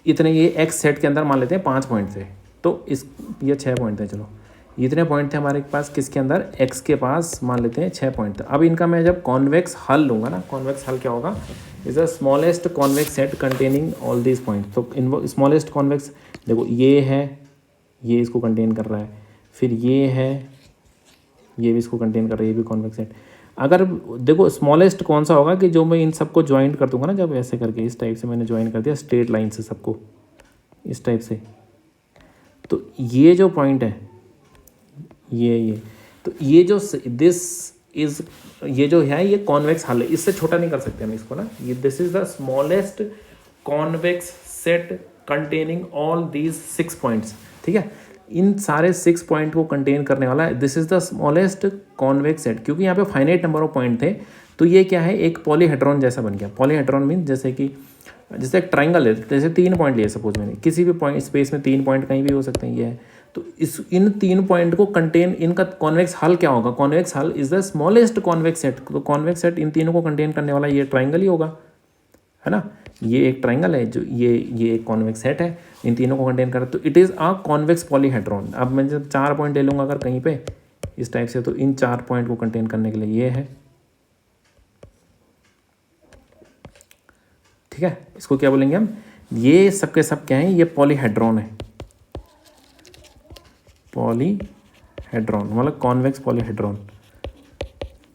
इतने ये एक्स सेट के अंदर मान लेते हैं 5 पॉइंट थे, तो इस ये 6 पॉइंट थे, चलो इतने पॉइंट थे हमारे पास किसके अंदर, एक्स के पास मान लेते हैं 6 पॉइंट थे। अब इनका मैं जब कॉन्वेक्स हल लूँगा ना, कॉन्वेक्स हल क्या होगा, is the smallest convex set containing all these point. तो इन स्मॉलेस्ट कॉन्वेक्स, देखो ये है, ये इसको कंटेन कर रहा है, फिर ये है, ये भी इसको कंटेन कर रहा है, ये भी कॉन्वेक्स सेट। अगर देखो स्मॉलेस्ट कौन सा होगा कि जो मैं इन सबको ज्वाइन कर दूंगा ना, जब ऐसे करके इस टाइप से मैंने ज्वाइन कर दिया स्ट्रेट लाइन से सबको इस टाइप से, तो ये जो पॉइंट है ये तो ये जो दिस इज, ये जो है ये कॉन्वेक्स हल है, इससे छोटा नहीं कर सकते हम इसको ना। ये this is the smallest convex set containing all these 6 points. ठीक है, इन सारे 6 पॉइंट को कंटेन करने वाला है, this is the smallest convex set. क्योंकि यहाँ पे फाइनाइट नंबर ऑफ पॉइंट थे, तो ये क्या है, एक पॉलीहेड्रॉन जैसा बन गया। पॉलीहेड्रॉन मीन जैसे कि जैसे एक ट्राइंगल है, जैसे 3 पॉइंट लिए सपोज मैंने, किसी भी पॉइंट स्पेस में 3 पॉइंट कहीं भी हो सकते हैं, ये है। तो इन 3 पॉइंट को कंटेन, इनका कॉन्वेक्स हल क्या होगा, कॉन्वेक्स हल is the smallest convex set. तो कॉन्वेक्स सेट इन तीनों को कंटेन करने वाला ये ट्राइंगल ही होगा, है ना। ये एक ट्राइंगल है, जो ये एक कॉन्वेक्स सेट है, इन तीनों को कंटेन कर, तो it is a convex polyhedron. अब मैं जब 4 पॉइंट ले लूँगा अगर कहीं पे इस टाइप से, तो इन 4 पॉइंट को कंटेन करने के लिए ये है। ठीक है, इसको क्या बोलेंगे हम, ये सबके सब क्या है, ये पॉलीहेड्रॉन है, पॉलीहेड्रॉन मतलब कॉन्वेक्स पॉलीहेड्रॉन।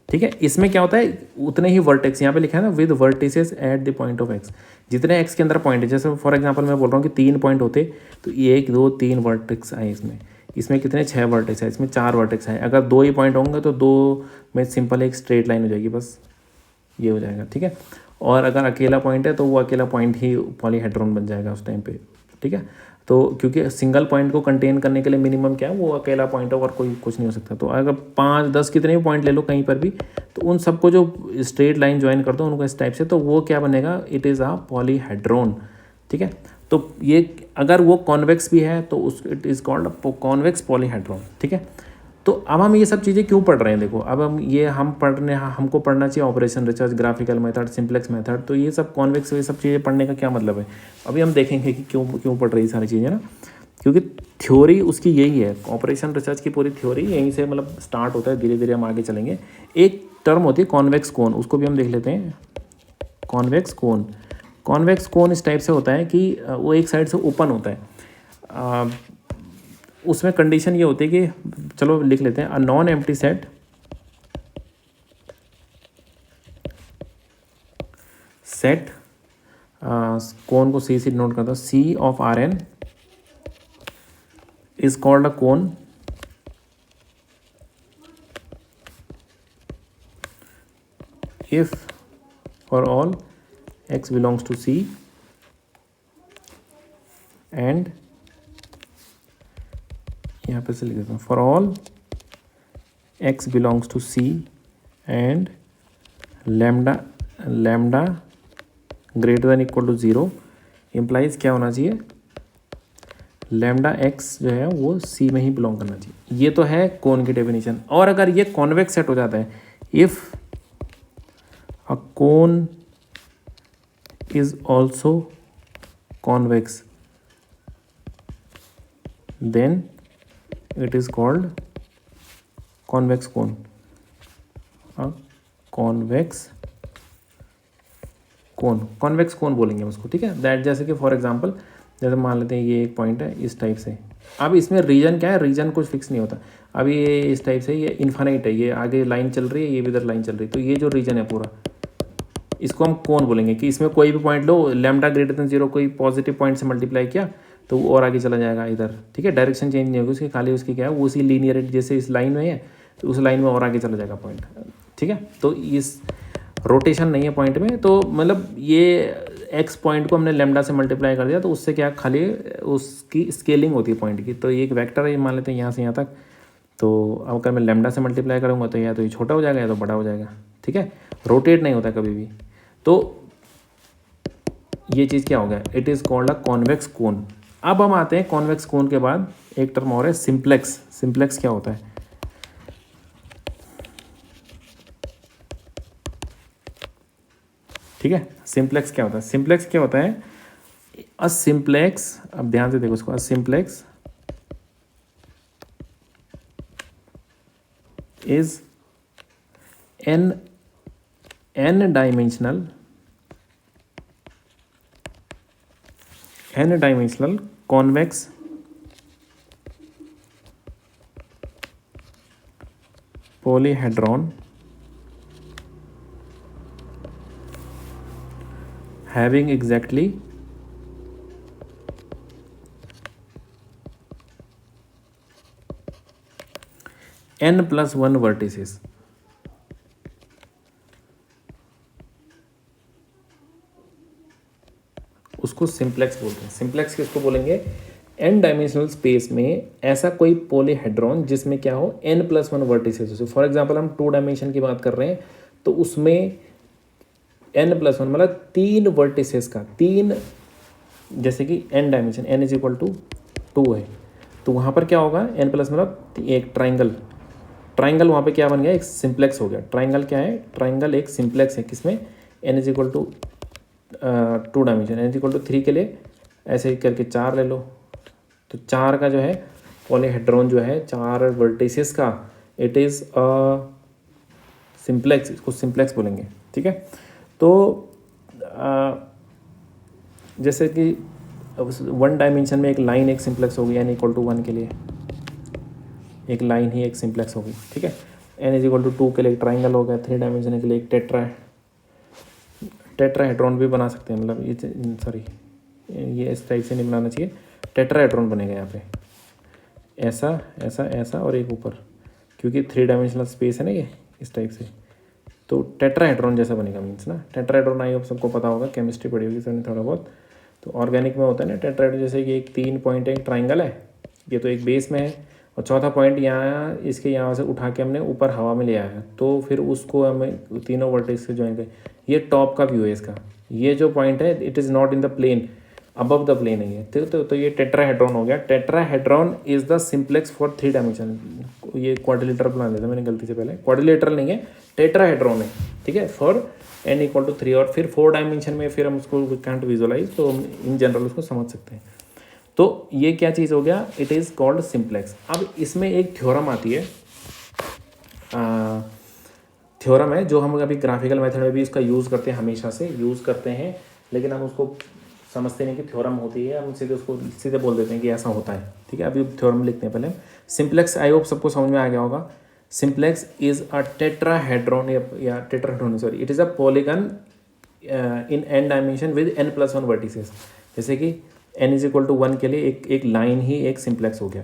ठीक है, इसमें क्या होता है, उतने ही वर्टेक्स, यहाँ पे लिखा है ना, with vertices at the point of x, जितने एक्स के अंदर पॉइंट है। जैसे फॉर एग्जांपल मैं बोल रहा हूँ कि 3 पॉइंट होते, तो 1 2 3 वर्टेक्स आए इसमें कितने 6 वर्टेक्स है, इसमें 4 वर्टेक्स है। अगर 2 ही पॉइंट होंगे तो 2 में सिंपल एक स्ट्रेट लाइन हो जाएगी, बस ये हो जाएगा। ठीक है, और अगर अकेला पॉइंट है तो वो अकेला पॉइंट ही पॉलीहेड्रॉन बन जाएगा उस टाइम पे। ठीक है, तो क्योंकि सिंगल पॉइंट को कंटेन करने के लिए मिनिमम क्या है, वो अकेला पॉइंट है और कोई कुछ नहीं हो सकता। तो अगर 5-10 कितने भी पॉइंट ले लो कहीं पर भी, तो उन सबको जो स्ट्रेट लाइन ज्वाइन कर दो उनको इस टाइप से, तो वो क्या बनेगा, इट इज़ अ पॉलीहेड्रोन। ठीक है, तो ये अगर वो कॉन्वेक्स भी है तो उस it is called convex polyhedron. ठीक है, तो अब हम ये सब चीज़ें क्यों पढ़ रहे हैं, देखो अब हमको पढ़ना चाहिए operation research, graphical method, simplex method. तो ये सब कॉन्वेक्स, ये सब चीज़ें पढ़ने का क्या मतलब है, अभी हम देखेंगे कि क्यों क्यों पढ़ रही सारी चीज़ें ना। क्योंकि थ्योरी उसकी यही है, ऑपरेशन रिसर्च की पूरी थ्योरी यहीं से मतलब स्टार्ट होता है, धीरे धीरे हम आगे चलेंगे। एक टर्म होती है कॉन्वेक्स कोन, उसको भी हम देख लेते हैं। कॉन्वेक्स कोन, कॉन्वेक्स कोन इस टाइप से होता है कि वो एक साइड से ओपन होता है। उसमें कंडीशन ये होती है कि, चलो लिख लेते हैं, a non empty set cone को सी से नोट करता हूँ, C of R N is called a cone if for all x belongs to C and, यहाँ पे से लिख देता हूँ, for all x belongs to C and lambda greater than equal to 0 implies क्या होना चाहिए, लैम्डा x जो है वो C में ही बिलोंग करना चाहिए। ये तो है कोन की डेफिनेशन। और अगर ये कॉन्वेक्स सेट हो जाता है, if a cone is also convex, then it is called convex cone, a convex cone, convex cone बोलेंगे उसको। ठीक है, दैट जैसे कि फॉर एग्जांपल, जैसे मान लेते हैं ये एक पॉइंट है इस टाइप से। अब इसमें रीजन क्या है, रीजन कुछ फिक्स नहीं होता। अब ये इस टाइप से, ये इन्फानाइट है, ये आगे लाइन चल रही है, ये भी इधर लाइन चल रही है, तो ये जो रीजन है पूरा, इसको हम कौन बोलेंगे कि इसमें कोई भी पॉइंट लो, लैम्डा ग्रेटर देन 0 कोई पॉजिटिव पॉइंट से मल्टीप्लाई किया तो वो और आगे चला जाएगा इधर। ठीक है, डायरेक्शन चेंज नहीं होगी उसकी, खाली उसकी क्या है, वो उसी लीनियरिटी जैसे इस लाइन में है तो उस लाइन में और आगे चला जाएगा पॉइंट। ठीक है, तो इस रोटेशन नहीं है पॉइंट में, तो मतलब ये एक्स पॉइंट को हमने लैम्डा से मल्टीप्लाई कर दिया तो उससे क्या, खाली उसकी स्केलिंग होती है पॉइंट की। तो ये एक वेक्टर है, मान लेते हैं यहाँ से यहाँ तक, तो अब अगर मैं लैम्डा से मल्टीप्लाई करूँगा तो या तो ये छोटा हो जाएगा या तो बड़ा हो जाएगा। ठीक है, रोटेट नहीं होता कभी भी। तो ये चीज़ क्या हो गया, it is called a convex cone. अब हम आते हैं कॉन्वेक्स कोन के बाद एक टर्म और है सिंप्लेक्स। सिंप्लेक्स क्या होता है, ठीक है, सिंप्लेक्स क्या होता है, सिंप्लेक्स क्या होता है, अ सिंप्लेक्स, अब ध्यान से देखो इसको, a simplex is n dimensional convex polyhedron having exactly n+1 vertices। उसको सिंप्लेक्स बोलते हैं। सिंप्लेक्स किसको बोलेंगे, n डायमेंशनल स्पेस में ऐसा कोई पॉलीहेड्रॉन जिसमें क्या हो, n+1 वर्टिसेस हो। फॉर एग्जांपल हम 2 डायमेंशन की बात कर रहे हैं तो उसमें n+1 मतलब 3 वर्टिसेस का, 3, जैसे कि n dimension, n is equal to 2 है, तो वहाँ पर क्या होगा, n+ मतलब एक ट्राइंगल वहाँ पे क्या बन गया, एक सिंप्लेक्स हो गया। ट्राइंगल क्या है, ट्राइंगल एक सिंप्लेक्स है, किसमें, n is equal to 2 dimension, n is equal to 3 के लिए ऐसे ही करके 4 ले लो, तो 4 का जो है पॉलीहेड्रॉन जो है 4 वर्टिसेस का, इट इज़ सिंप्लेक्स, इसको सिंप्लेक्स बोलेंगे। ठीक है, तो जैसे कि 1 डायमेंशन में एक लाइन एक सिंप्लेक्स होगी, n इक्वल टू 1 के लिए एक लाइन ही एक सिंप्लेक्स होगी। ठीक है, n इज इक्वल टू 2 के लिए एक ट्राइंगल हो गया, 3 डायमेंशन के लिए एक टेट्राहेड्रॉन भी बना सकते हैं, मतलब ये सॉरी ये इस टाइप से नहीं बनाना चाहिए, टेट्राहेड्रॉन बनेगा यहाँ पे, ऐसा ऐसा ऐसा और एक ऊपर, क्योंकि 3 डायमेंशनल स्पेस है ना ये इस टाइप से, तो टेट्राहेड्रॉन जैसा बनेगा मीन्स ना। टेट्राहेड्रॉन आई होप सबको पता होगा, केमिस्ट्री पढ़ी होगी सबने थोड़ा बहुत। तो ऑर्गेनिक में होता है ना टेट्राहेड्रॉन, जैसे कि एक 3 पॉइंट है, एक ट्राइंगल है, ये तो एक बेस में है, और चौथा पॉइंट यहाँ इसके यहाँ से उठा के हमने ऊपर हवा में ले आया है, तो फिर उसको हमें तीनों वर्टेक्स से ज्वाइन करें। ये टॉप का व्यू है इसका, ये जो पॉइंट है it is not in the plane, above the plane है ये। तो ये टेट्राहेड्रॉन हो गया। Tetrahedron is the simplex for 3 dimension. ये क्वाड्रिलेटरल बना देता मैंने गलती से, पहले क्वाड्रिलेटरल नहीं है, टेट्राहेड्रॉन है, ठीक है, फॉर n इक्वल टू 3। और फिर 4 डायमेंशन में फिर हम उसको कैंट विजुअलाइज, तो हम इन जनरल उसको समझ सकते हैं। तो ये क्या चीज़ हो गया, इट इज़ कॉल्ड सिंप्लेक्स। अब इसमें एक थ्योरम आती है, थ्योरम है जो हम अभी ग्राफिकल मेथड में भी इसका यूज़ करते हैं, हमेशा से यूज़ करते हैं, लेकिन हम उसको समझते नहीं कि थ्योरम होती है, हम सीधे उसको सीधे बोल देते हैं कि ऐसा होता है, ठीक है। अभी थ्योरम लिखते हैं पहले। सिंप्लेक्स, आई होप सबको समझ में आ गया होगा। सिंप्लेक्स इज अ टेट्राहेड्रॉन, या tetrahedron sorry, it is a polygon in n dimension with n+1 vertices. जैसे कि n इज इक्वल टू 1 के लिए एक लाइन ही एक सिंप्लेक्स हो गया,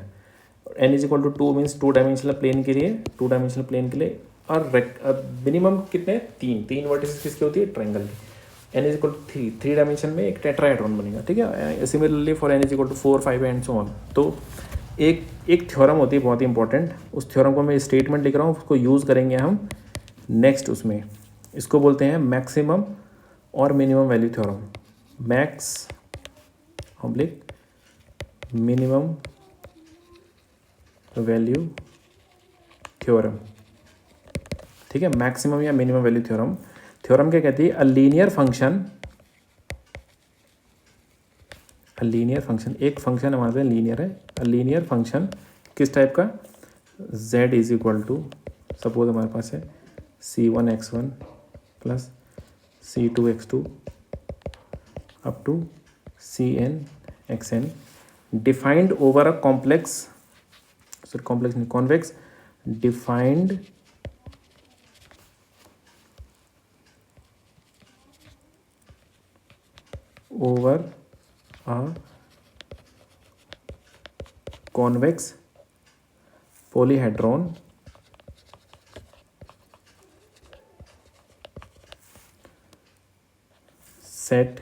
n is equal to 2 means 2 dimensional plane के लिए, 2 डायमेंशनल प्लेन के लिए, और मिनिमम कितने, 3 वर्टिसेस किसकी होती है, ट्रायंगल की। n is equal to 3 dimension में एक टेट्राहेड्रॉन बनेगा, ठीक है। Similarly for n is equal to 4, 5 and so on. तो एक थ्योरम होती है बहुत ही इंपॉर्टेंट, उस थ्योरम को मैं स्टेटमेंट लिख रहा हूँ, उसको यूज़ करेंगे हम नेक्स्ट उसमें। इसको बोलते हैं मैक्सिमम और minimum value theorem, max oblique minimum value theorem, ठीक है। मैक्सिमम या मिनिमम वैल्यू थ्योरम, थ्योरम क्या कहती है, अ लीनियर फंक्शन, एक फंक्शन हमारे पास लीनियर है, अ लीनियर फंक्शन किस टाइप का, z is equal to, suppose हमारे पास है c1x1 plus c2x2 up to cn defined over a complex, sorry complex नहीं, convex, defined over a convex polyhedron set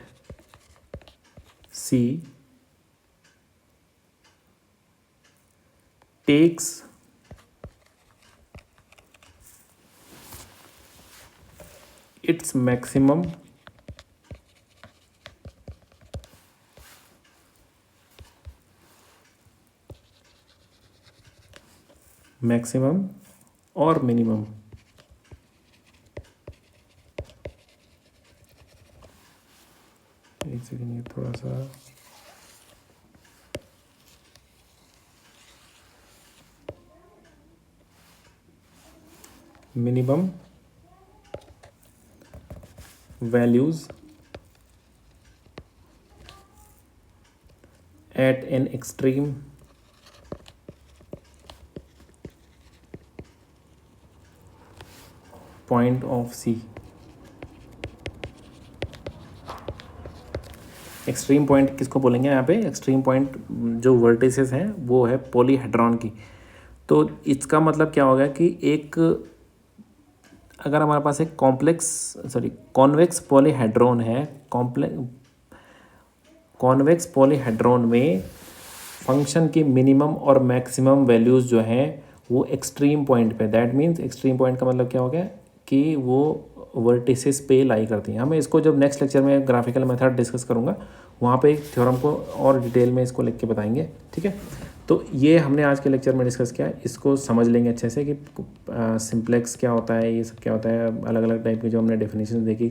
C takes its maximum और minimum, एक second, ये थोड़ा सा minimum values at an extreme point of C. Extreme point किसको बोलेंगे यहाँ पे, एक्सट्रीम पॉइंट जो वर्टिसेस हैं वो है पॉलीहेड्रॉन की। तो इसका मतलब क्या होगा कि एक, अगर हमारे पास एक कॉन्वेक्स पॉलीहेड्रॉन है, कॉन्वेक्स पॉलीहेड्रॉन में फंक्शन की मिनिमम और मैक्सिमम वैल्यूज़ जो हैं वो एक्सट्रीम पॉइंट पे, दैट मीन्स एक्सट्रीम पॉइंट का मतलब क्या हो गया कि वो वर्टिसेस पे लाई करती हैं। हमें इसको जब नेक्स्ट लेक्चर में ग्राफिकल मेथड डिस्कस करूँगा वहाँ पे एक थ्योरम को और डिटेल में इसको लिख के बताएंगे, ठीक है। तो ये हमने आज के लेक्चर में डिस्कस किया, इसको समझ लेंगे अच्छे से कि सिंप्लेक्स क्या होता है, ये सब क्या होता है, अलग अलग टाइप की जो हमने डेफिनेशन देखी।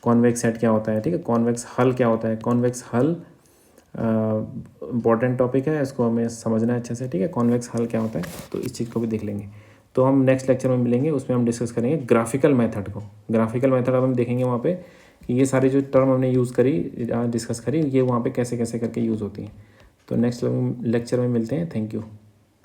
कॉन्वेक्स सेट क्या होता है, ठीक है, कॉन्वेक्स हल क्या होता है, कॉन्वेक्स हल इम्पॉर्टेंट टॉपिक है, इसको हमें समझना है अच्छे से, ठीक है। कॉन्वेक्स हल क्या होता है, तो इस चीज़ को भी देख लेंगे। तो हम नेक्स्ट लेक्चर में मिलेंगे, उसमें हम डिस्कस करेंगे ग्राफिकल मेथड को। ग्राफिकल मेथड अब हम देखेंगे वहाँ पे कि ये सारी जो टर्म हमने यूज़ करी, डिस्कस करी, ये वहाँ पे कैसे कैसे करके यूज़ होती हैं। तो नेक्स्ट लेक्चर में मिलते हैं, थैंक यू।